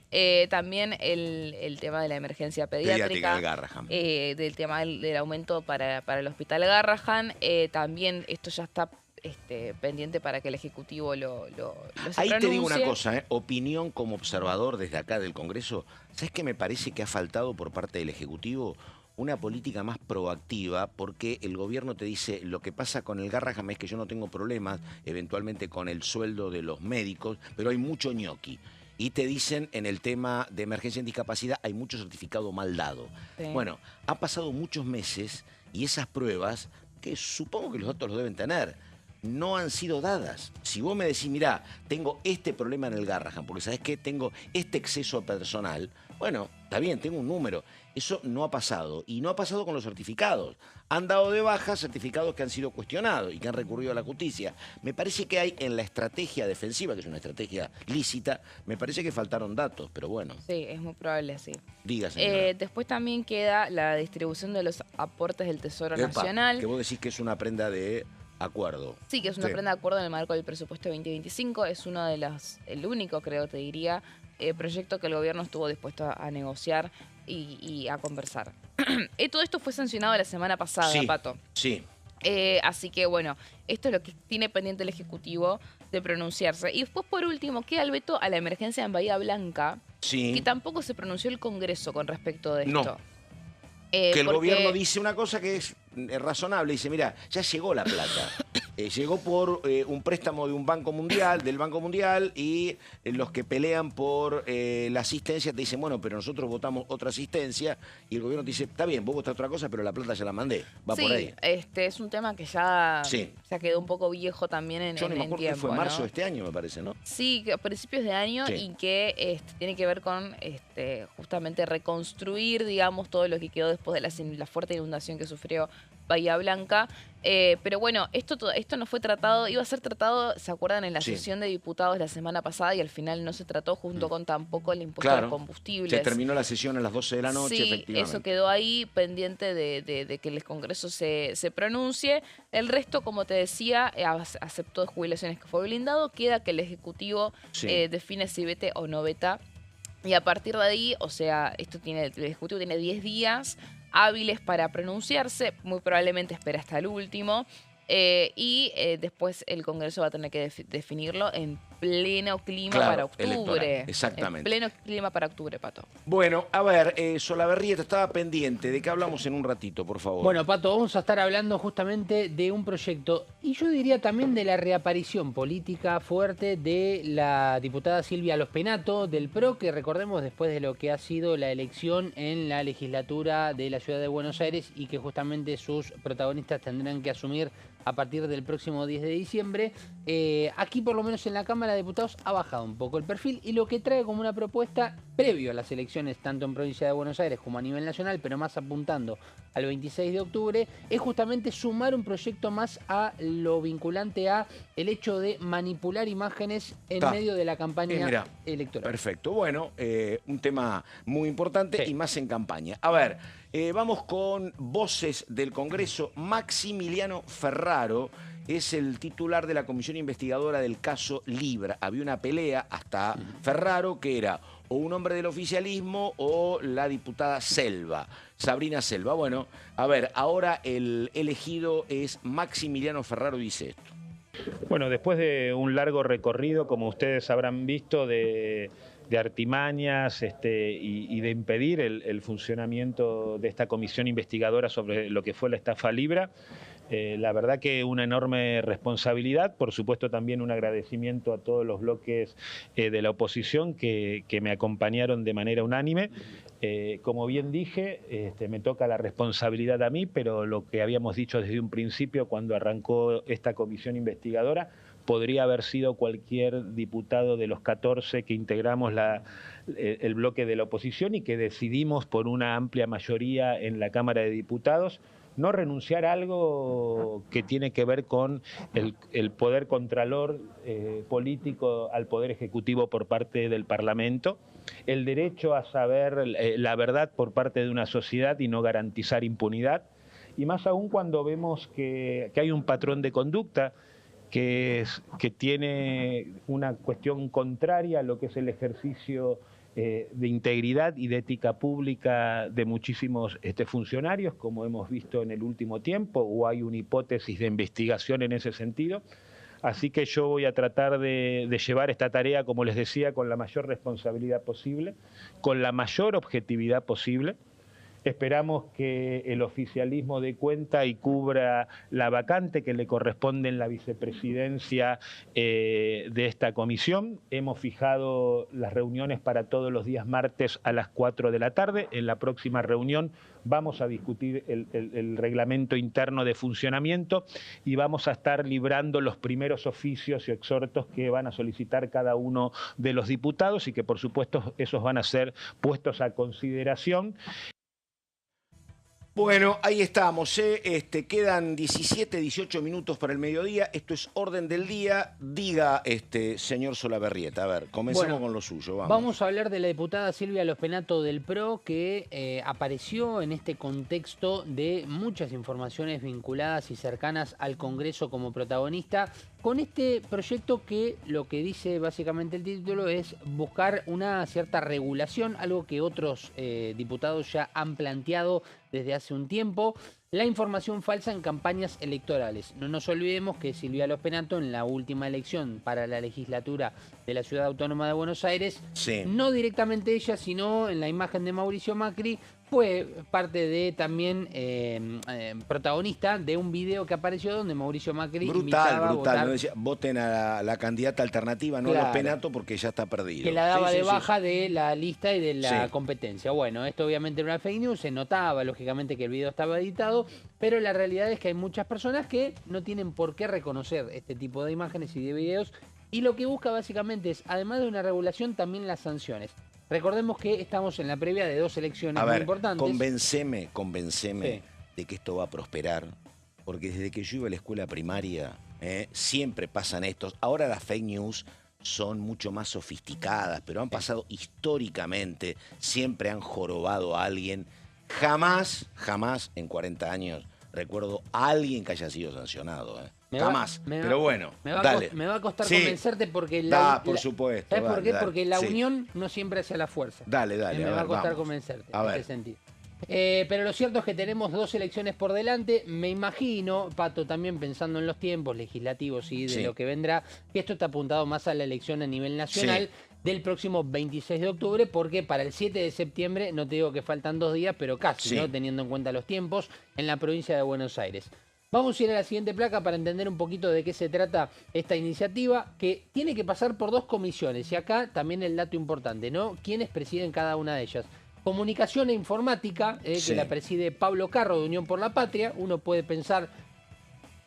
También el tema de la emergencia Pediátrica pediátrica. de Garrahan. Del tema del aumento para el hospital Garrahan. También esto ya está pendiente para que el Ejecutivo lo se Ahí te digo una pronuncie. cosa, opinión como observador desde acá del Congreso. ¿Sabes qué me parece que ha faltado por parte del Ejecutivo? Una política más proactiva, porque el gobierno te dice, lo que pasa con el Garrahan es que yo no tengo problemas eventualmente con el sueldo de los médicos, pero hay mucho ñoqui. y te dicen en el tema de emergencia en discapacidad hay mucho certificado mal dado. Sí. Bueno, han pasado muchos meses y esas pruebas, que supongo que los datos los deben tener, no han sido dadas. Si vos me decís, mirá, tengo este problema en el Garrahan, porque sabés que tengo este exceso personal, bueno, está bien, tengo un número. Eso no ha pasado. Y no ha pasado con los certificados. Han dado de baja certificados que han sido cuestionados y que han recurrido a la justicia. Me parece que hay en la estrategia defensiva, que es una estrategia lícita, me parece que faltaron datos, pero bueno. Sí, es muy probable, sí. Diga, señora. Después también queda la distribución de los aportes del Tesoro Epa, Nacional. que vos decís que es una prenda de acuerdo. Sí, que es una prenda de acuerdo en el marco del presupuesto 2025. Es uno de el único, creo, te diría, proyecto que el gobierno estuvo dispuesto a negociar y a conversar. Todo esto fue sancionado la semana pasada, Sí, Pato. sí. Así que, bueno, esto es lo que tiene pendiente el Ejecutivo de pronunciarse. Y después, por último, queda el veto a la emergencia en Bahía Blanca, Sí. que tampoco se pronunció el Congreso con respecto de No. esto. Que el porque- gobierno dice una cosa que es razonable, dice, mira, ya llegó la plata. Llegó por un préstamo de un Banco Mundial, del Banco Mundial, y los que pelean por la asistencia te dicen, bueno, pero nosotros votamos otra asistencia, y el gobierno te dice, está bien, vos votás otra cosa, pero la plata ya la mandé. Va sí, por ahí. es un tema que ya Sí. se quedó un poco viejo también en, Yo no en me acuerdo que tiempo, fue marzo ¿no? de este año, me parece, ¿no? Sí, que a principios de año Sí. y que tiene que ver con justamente reconstruir, digamos, todo lo que quedó después de la fuerte inundación que sufrió Bahía Blanca. Pero bueno, esto no fue tratado, iba a ser tratado, ¿se acuerdan? En la Sí. sesión de diputados la semana pasada y al final no se trató junto con tampoco el impuesto a Claro. los combustibles. Se terminó la sesión a las 12 de la noche, Sí, efectivamente. eso quedó ahí pendiente de que el Congreso se pronuncie. El resto, como te decía, aceptó de jubilaciones que fue blindado. Queda que el Ejecutivo Sí. define si vete o no veta. Y a partir de ahí, o sea, el Ejecutivo tiene 10 días hábiles para pronunciarse. Muy probablemente espera hasta el último. Después el Congreso va a tener que definirlo en pleno clima Claro, para electoral, octubre. exactamente. En pleno clima para octubre, Pato. Bueno, a ver, Solaberrieta estaba pendiente. ¿De qué hablamos en un ratito, por favor? Bueno, Pato, vamos a estar hablando justamente de un proyecto y yo diría también de la reaparición política fuerte de la diputada Silvia Lospenato del PRO, que recordemos después de lo que ha sido la elección en la legislatura de la Ciudad de Buenos Aires y que justamente sus protagonistas tendrán que asumir a partir del próximo 10 de diciembre. Aquí, por lo menos en la Cámara de Diputados, ha bajado un poco el perfil y lo que trae como una propuesta previo a las elecciones, tanto en provincia de Buenos Aires como a nivel nacional, pero más apuntando al 26 de octubre, es justamente sumar un proyecto más a lo vinculante a el hecho de manipular imágenes en Ta. medio de la campaña Mirá, electoral. Perfecto. Bueno, un tema muy importante Sí. y más en campaña. A ver, vamos con voces del Congreso. Maximiliano Ferraro es el titular de la comisión investigadora del caso Libra. Había una pelea hasta Ferraro, que era o un hombre del oficialismo o la diputada Selva, Sabrina Selva. Bueno, a ver, ahora el elegido es Maximiliano Ferraro, dice esto. Bueno, después de un largo recorrido, como ustedes habrán visto, de artimañas y de impedir el funcionamiento de esta comisión investigadora sobre lo que fue la estafa Libra, la verdad que una enorme responsabilidad, por supuesto también un agradecimiento a todos los bloques de la oposición que me acompañaron de manera unánime. Como bien dije, me toca la responsabilidad a mí, pero lo que habíamos dicho desde un principio cuando arrancó esta comisión investigadora, podría haber sido cualquier diputado de los 14 que integramos el bloque de la oposición y que decidimos por una amplia mayoría en la Cámara de Diputados no renunciar a algo que tiene que ver con el poder contralor político al poder ejecutivo por parte del Parlamento, el derecho a saber la verdad por parte de una sociedad y no garantizar impunidad, y más aún cuando vemos que hay un patrón de conducta que tiene una cuestión contraria a lo que es el ejercicio de integridad y de ética pública de muchísimos funcionarios, como hemos visto en el último tiempo, o hay una hipótesis de investigación en ese sentido. Así que yo voy a tratar de llevar esta tarea, como les decía, con la mayor responsabilidad posible, con la mayor objetividad posible, Esperamos que el oficialismo dé cuenta y cubra la vacante que le corresponde en la vicepresidencia de esta comisión. Hemos fijado las reuniones para todos los días martes a las 4 de la tarde. En la próxima reunión vamos a discutir el reglamento interno de funcionamiento y vamos a estar librando los primeros oficios y exhortos que van a solicitar cada uno de los diputados y que por supuesto esos van a ser puestos a consideración. Bueno, ahí estamos, quedan 17, 18 minutos para el mediodía. Esto es orden del día. Diga, señor Solabarrieta, a ver, comencemos con lo suyo. Vamos a hablar de la diputada Silvia Lospenato del PRO, que apareció en este contexto de muchas informaciones vinculadas y cercanas al Congreso como protagonista, con este proyecto que lo que dice básicamente el título es buscar una cierta regulación, algo que otros diputados ya han planteado desde hace un tiempo, la información falsa en campañas electorales. No nos olvidemos que Silvia Lospenato en la última elección para la legislatura de la Ciudad Autónoma de Buenos Aires, no directamente ella, sino en la imagen de Mauricio Macri, fue parte de también protagonista de un video que apareció donde Mauricio Macri invitaba a votar. ¿No? Decía, voten a la candidata alternativa, no a Lospenato, porque ya está perdido. Que la daba de baja de la lista y de la competencia. Bueno, esto obviamente era una fake news, se notaba lógicamente que el video estaba editado, pero la realidad es que hay muchas personas que no tienen por qué reconocer este tipo de imágenes y de videos, y lo que busca básicamente es, además de una regulación, también las sanciones. Recordemos que estamos en la previa de 2 elecciones muy importantes. Convenceme de que esto va a prosperar, porque desde que yo iba a la escuela primaria, siempre pasan estos. Ahora las fake news son mucho más sofisticadas, pero han pasado históricamente, siempre han jorobado a alguien. Jamás en 40 años recuerdo a alguien que haya sido sancionado. Jamás. Pero bueno, dale. Me va a costar convencerte porque por supuesto. ¿Sabes por qué? Porque la unión no siempre hace la fuerza. Dale. Me va a costar convencerte en ese sentido. Pero lo cierto es que tenemos 2 elecciones por delante. Me imagino, Pato, también pensando en los tiempos legislativos y de lo que vendrá, que esto está apuntado más a la elección a nivel nacional del próximo 26 de octubre, porque para el 7 de septiembre, no te digo que faltan 2 días, pero casi, ¿no? Teniendo en cuenta los tiempos, en la provincia de Buenos Aires. Vamos a ir a la siguiente placa para entender un poquito de qué se trata esta iniciativa, que tiene que pasar por 2 comisiones. Y acá también el dato importante, ¿no? ¿Quiénes presiden cada una de ellas? Comunicación e Informática, que la preside Pablo Carro de Unión por la Patria. Uno puede pensar,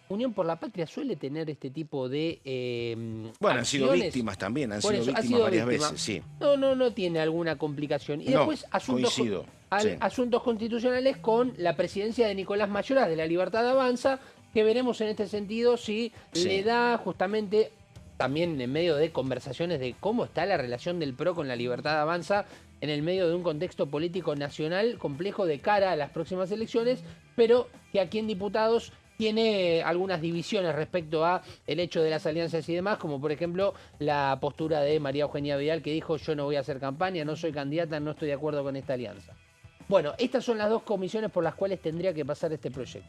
Unión por la Patria suele tener este tipo de bueno, han sido víctimas también, han sido víctimas varias veces, sí. No tiene alguna complicación. Y después asuntos constitucionales con la presidencia de Nicolás Mayoraz de La Libertad Avanza, que veremos en este sentido si le da justamente, también en medio de conversaciones de cómo está la relación del PRO con La Libertad Avanza, en el medio de un contexto político nacional complejo de cara a las próximas elecciones, pero que aquí en diputados tiene algunas divisiones respecto a el hecho de las alianzas y demás, como por ejemplo la postura de María Eugenia Vidal, que dijo: yo no voy a hacer campaña, no soy candidata, no estoy de acuerdo con esta alianza. Bueno, estas son las 2 comisiones por las cuales tendría que pasar este proyecto.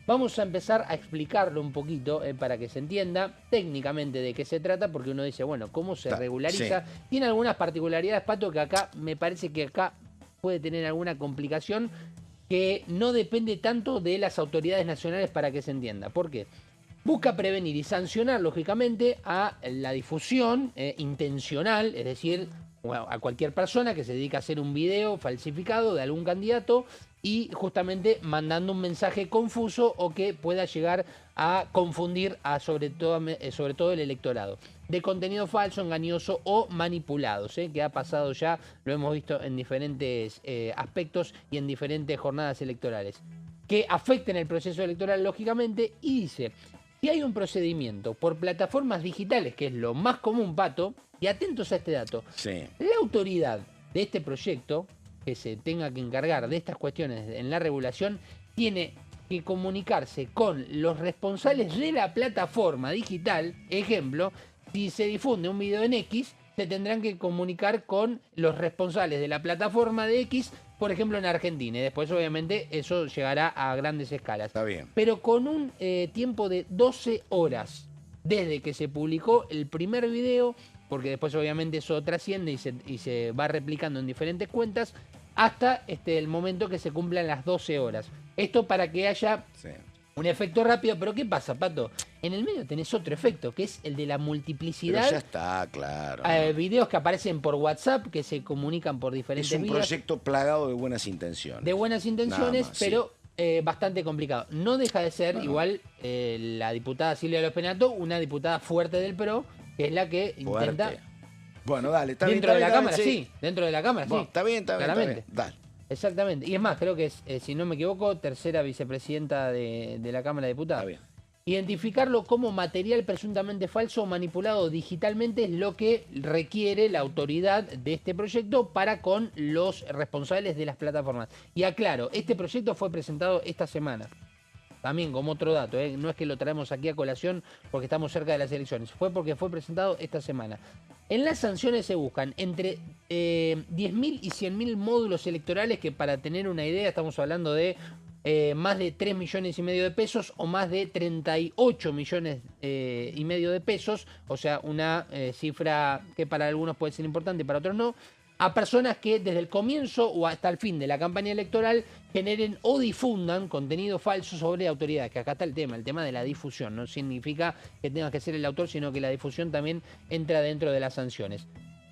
Vamos a empezar a explicarlo un poquito para que se entienda técnicamente de qué se trata, porque uno dice, bueno, ¿cómo se regulariza? Tiene algunas particularidades, Pato, que acá me parece que acá puede tener alguna complicación que no depende tanto de las autoridades nacionales, para que se entienda. ¿Por qué? Busca prevenir y sancionar, lógicamente, a la difusión intencional, es decir, a cualquier persona que se dedica a hacer un video falsificado de algún candidato y justamente mandando un mensaje confuso o que pueda llegar a confundir a sobre todo el electorado. De contenido falso, engañoso o manipulados, que ha pasado ya, lo hemos visto en diferentes aspectos y en diferentes jornadas electorales, que afecten el proceso electoral, lógicamente. Y dice, si hay un procedimiento por plataformas digitales, que es lo más común, Pato, y atentos a este dato, la autoridad de este proyecto, que se tenga que encargar de estas cuestiones en la regulación, tiene que comunicarse con los responsables de la plataforma digital. Ejemplo, si se difunde un video en X, se tendrán que comunicar con los responsables de la plataforma de X, por ejemplo en Argentina, y después obviamente eso llegará a grandes escalas. Está bien. Pero con un tiempo de 12 horas desde que se publicó el primer video, porque después obviamente eso trasciende y se va replicando en diferentes cuentas. hasta el momento que se cumplan las 12 horas. Esto para que haya un efecto rápido. Pero ¿qué pasa, Pato? En el medio tenés otro efecto, que es el de la multiplicidad. Pero ya está, claro. Videos que aparecen por WhatsApp, que se comunican por diferentes vías. Es un proyecto plagado de buenas intenciones. De buenas intenciones, más, pero bastante complicado. No deja de ser igual la diputada Silvia López-Penato, una diputada fuerte del PRO, que es la que intenta... Bueno, dale, está bien. Dentro de la Cámara, sí. Dentro de la Cámara, sí. Está bien, claramente. Dale. Exactamente. Y es más, creo que es, si no me equivoco, tercera vicepresidenta de la Cámara de Diputados. Está bien. Identificarlo como material presuntamente falso o manipulado digitalmente es lo que requiere la autoridad de este proyecto para con los responsables de las plataformas. Y aclaro, este proyecto fue presentado esta semana. También como otro dato, no es que lo traemos aquí a colación porque estamos cerca de las elecciones, fue porque fue presentado esta semana. En las sanciones se buscan entre 10.000 y 100.000 módulos electorales, que para tener una idea estamos hablando de más de 3,5 millones de pesos o más de 38,5 millones de pesos, o sea, una cifra que para algunos puede ser importante y para otros no, a personas que desde el comienzo o hasta el fin de la campaña electoral generen o difundan contenido falso sobre autoridades, que acá está el tema de la difusión. No significa que tenga que ser el autor, sino que la difusión también entra dentro de las sanciones.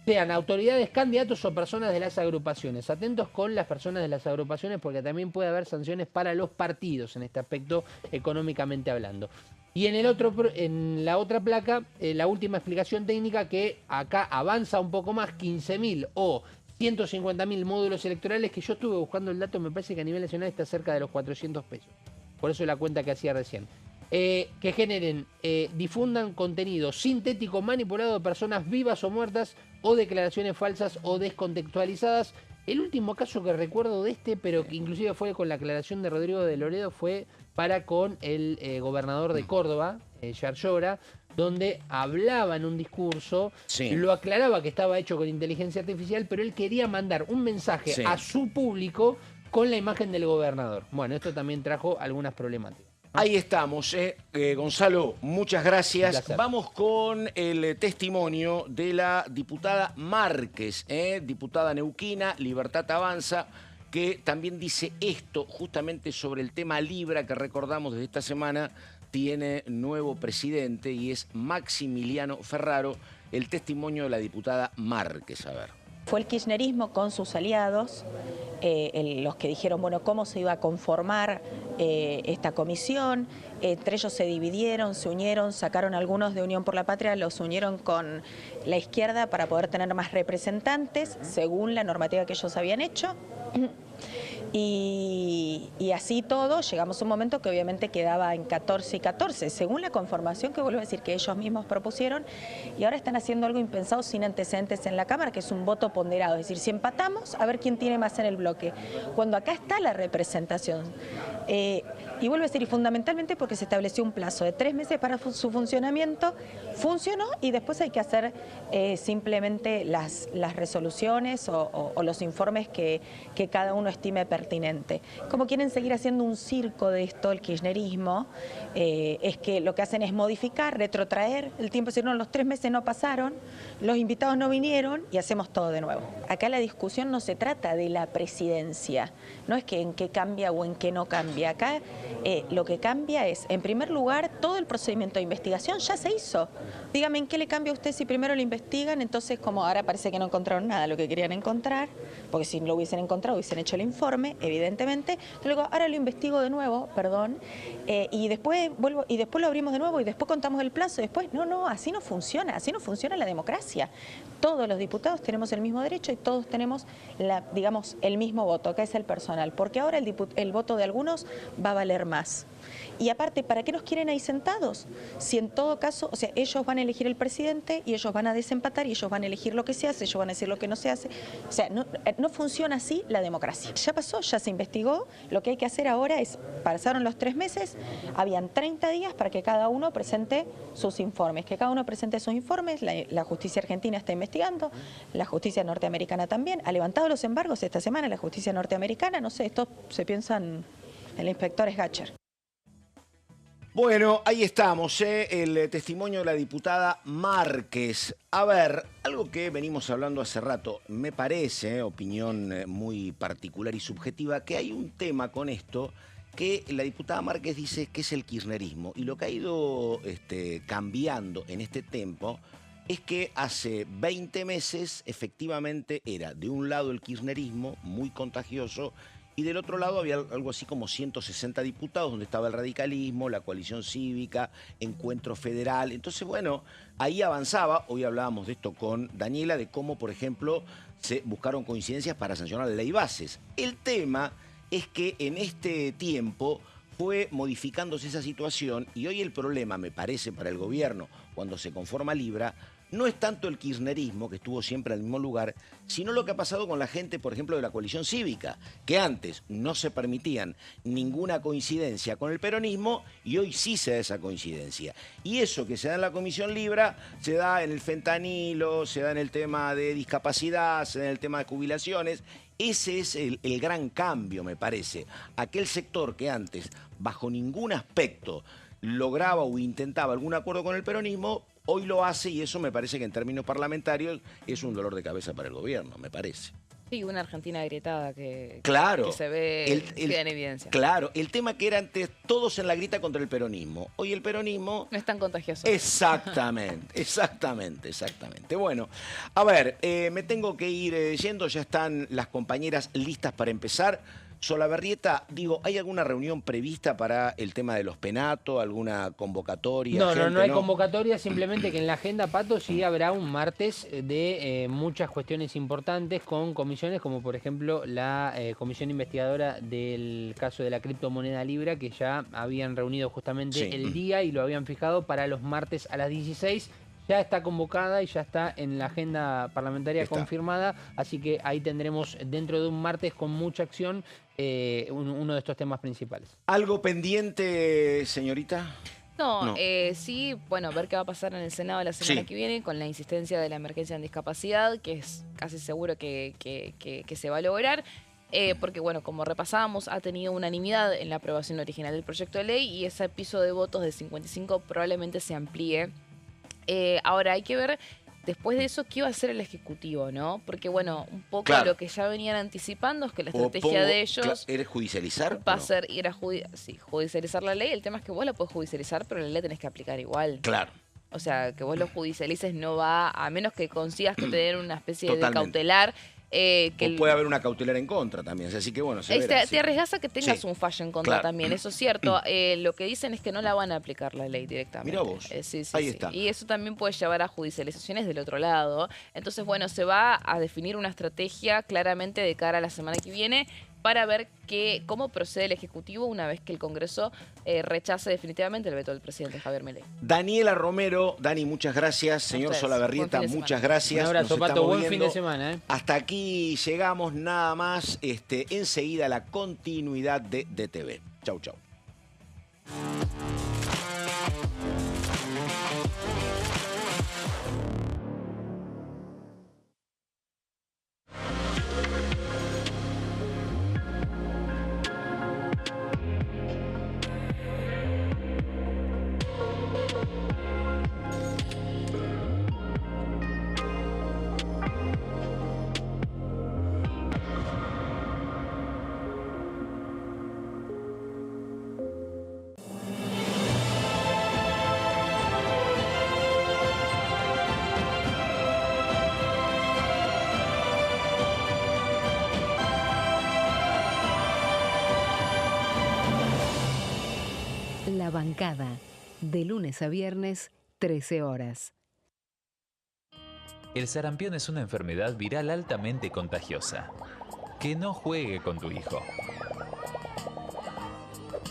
Sean autoridades, candidatos o personas de las agrupaciones. Atentos con las personas de las agrupaciones porque también puede haber sanciones para los partidos en este aspecto económicamente hablando. Y en la otra placa, la última explicación técnica, que acá avanza un poco más, 15.000 o 150.000 módulos electorales, que yo estuve buscando el dato, me parece que a nivel nacional está cerca de los 400 pesos. Por eso la cuenta que hacía recién. Que generen, difundan contenido sintético manipulado de personas vivas o muertas, o declaraciones falsas o descontextualizadas. El último caso que recuerdo de pero que inclusive fue con la aclaración de Rodrigo de Loredo, fue para con el gobernador de Córdoba, Yarlora, donde hablaba en un discurso, lo aclaraba que estaba hecho con inteligencia artificial, pero él quería mandar un mensaje a su público con la imagen del gobernador. Bueno, esto también trajo algunas problemáticas. Ahí estamos, Gonzalo, muchas gracias. Vamos con el testimonio de la diputada Márquez, diputada neuquina, Libertad Avanza, que también dice esto justamente sobre el tema Libra, que recordamos desde esta semana tiene nuevo presidente y es Maximiliano Ferraro. El testimonio de la diputada Márquez, a ver. Fue el kirchnerismo con sus aliados, los que dijeron, bueno, cómo se iba a conformar esta comisión. Entre ellos se dividieron, se unieron, sacaron algunos de Unión por la Patria, los unieron con la izquierda para poder tener más representantes, según la normativa que ellos habían hecho. Y así todo, llegamos a un momento que obviamente quedaba en 14 y 14, según la conformación que vuelvo a decir que ellos mismos propusieron, y ahora están haciendo algo impensado sin antecedentes en la Cámara, que es un voto ponderado, es decir, si empatamos, a ver quién tiene más en el bloque, cuando acá está la representación. Y vuelvo a decir, y fundamentalmente porque se estableció un plazo de 3 meses para su funcionamiento, funcionó y después hay que hacer simplemente las resoluciones o los informes que cada uno estime pertinente. Como quieren seguir haciendo un circo de esto, el kirchnerismo, es que lo que hacen es modificar, retrotraer el tiempo, es decir, no, los 3 meses no pasaron, los invitados no vinieron y hacemos todo de nuevo. Acá la discusión no se trata de la presidencia, no es que en qué cambia o en qué no cambia. Acá lo que cambia es, en primer lugar, todo el procedimiento de investigación ya se hizo. Dígame, ¿en qué le cambia a usted si primero lo investigan? Entonces, como ahora parece que no encontraron nada lo que querían encontrar, porque si lo hubiesen encontrado hubiesen hecho el informe, evidentemente. Luego, ahora lo investigo de nuevo, perdón, y después vuelvo y después lo abrimos de nuevo y después contamos el plazo y después, no, así no funciona la democracia. Todos los diputados tenemos el mismo derecho y todos tenemos, digamos, el mismo voto, acá es el personal, porque ahora el voto de algunos va a valer más. Y aparte, ¿para qué nos quieren ahí sentados? Si en todo caso, o sea, ellos van a elegir el presidente y ellos van a desempatar y ellos van a elegir lo que se hace, ellos van a decir lo que no se hace. O sea, no funciona así la democracia. Ya pasó, ya se investigó. Lo que hay que hacer ahora es, pasaron los 3 meses, habían 30 días para que cada uno presente sus informes. Que cada uno presente sus informes, la justicia argentina está investigando, la justicia norteamericana también. Ha levantado los embargos esta semana la justicia norteamericana, no sé, esto se piensan el inspector Sgatcher. Bueno, ahí estamos, el testimonio de la diputada Márquez. A ver, algo que venimos hablando hace rato, me parece, opinión muy particular y subjetiva, que hay un tema con esto que la diputada Márquez dice que es el kirchnerismo. Y lo que ha ido cambiando en este tiempo es que hace 20 meses efectivamente era de un lado el kirchnerismo, muy contagioso, y del otro lado había algo así como 160 diputados, donde estaba el radicalismo, la coalición cívica, Encuentro Federal. Entonces, bueno, ahí avanzaba. Hoy hablábamos de esto con Daniela, de cómo, por ejemplo, se buscaron coincidencias para sancionar la ley bases. El tema es que en este tiempo fue modificándose esa situación y hoy el problema, me parece, para el gobierno, cuando se conforma Libra, no es tanto el kirchnerismo, que estuvo siempre al mismo lugar, sino lo que ha pasado con la gente, por ejemplo, de la coalición cívica, que antes no se permitían ninguna coincidencia con el peronismo y hoy sí se da esa coincidencia. Y eso que se da en la Comisión Libra, se da en el fentanilo, se da en el tema de discapacidad, se da en el tema de jubilaciones. Ese es el gran cambio, me parece. Aquel sector que antes, bajo ningún aspecto, lograba o intentaba algún acuerdo con el peronismo, hoy lo hace y eso me parece que en términos parlamentarios es un dolor de cabeza para el gobierno, me parece. Sí, una Argentina agrietada que se ve, queda en evidencia. Claro, el tema que era antes todos en la grita contra el peronismo. Hoy el peronismo... no es tan contagioso. Exactamente. Bueno, a ver, me tengo que ir yendo, ya están las compañeras listas para empezar. Solabarrieta, digo, ¿hay alguna reunión prevista para el tema de los penatos? ¿Alguna convocatoria? No hay convocatoria, simplemente que en la agenda, Pato, sí habrá un martes de muchas cuestiones importantes con comisiones, como por ejemplo la comisión investigadora del caso de la criptomoneda Libra, que ya habían reunido justamente el día y lo habían fijado para los martes a las 16. Ya está convocada y ya está en la agenda parlamentaria confirmada, así que ahí tendremos dentro de un martes con mucha acción uno de estos temas principales. ¿Algo pendiente, señorita? No. Sí, bueno, ver qué va a pasar en el Senado la semana que viene con la insistencia de la emergencia en discapacidad, que es casi seguro que se va a lograr. Porque, bueno, como repasábamos, ha tenido unanimidad en la aprobación original del proyecto de ley y ese piso de votos de 55 probablemente se amplíe. Ahora hay que ver después de eso qué va a hacer el Ejecutivo, ¿no? Porque, bueno, un poco lo que ya venían anticipando es que la estrategia de ellos... ¿Eres judicializar? Va a ser ir a judicializar la ley. El tema es que vos la podés judicializar, pero la ley tenés que aplicar igual. Claro. O sea, que vos lo judicialices no va, a menos que consigas que tener una especie de cautelar... puede haber una cautelar en contra también, así que bueno, se verá. Te arriesgas a que tengas un fallo en contra también, eso es cierto. Lo que dicen es que no la van a aplicar la ley directamente. Mirá vos, ahí está. Y eso también puede llevar a judicializaciones del otro lado. Entonces, bueno, se va a definir una estrategia claramente de cara a la semana que viene para ver cómo procede el Ejecutivo una vez que el Congreso rechace definitivamente el veto del presidente Javier Milei. Daniela Romero, Dani, muchas gracias. Señor Solabarrieta, muchas gracias. Un abrazo, Pato, buen fin de semana. Hasta aquí llegamos, nada más. Enseguida la continuidad de DTV. Chau, chau. La Bancada, de lunes a viernes, 13 horas. El sarampión es una enfermedad viral altamente contagiosa. Que no juegue con tu hijo.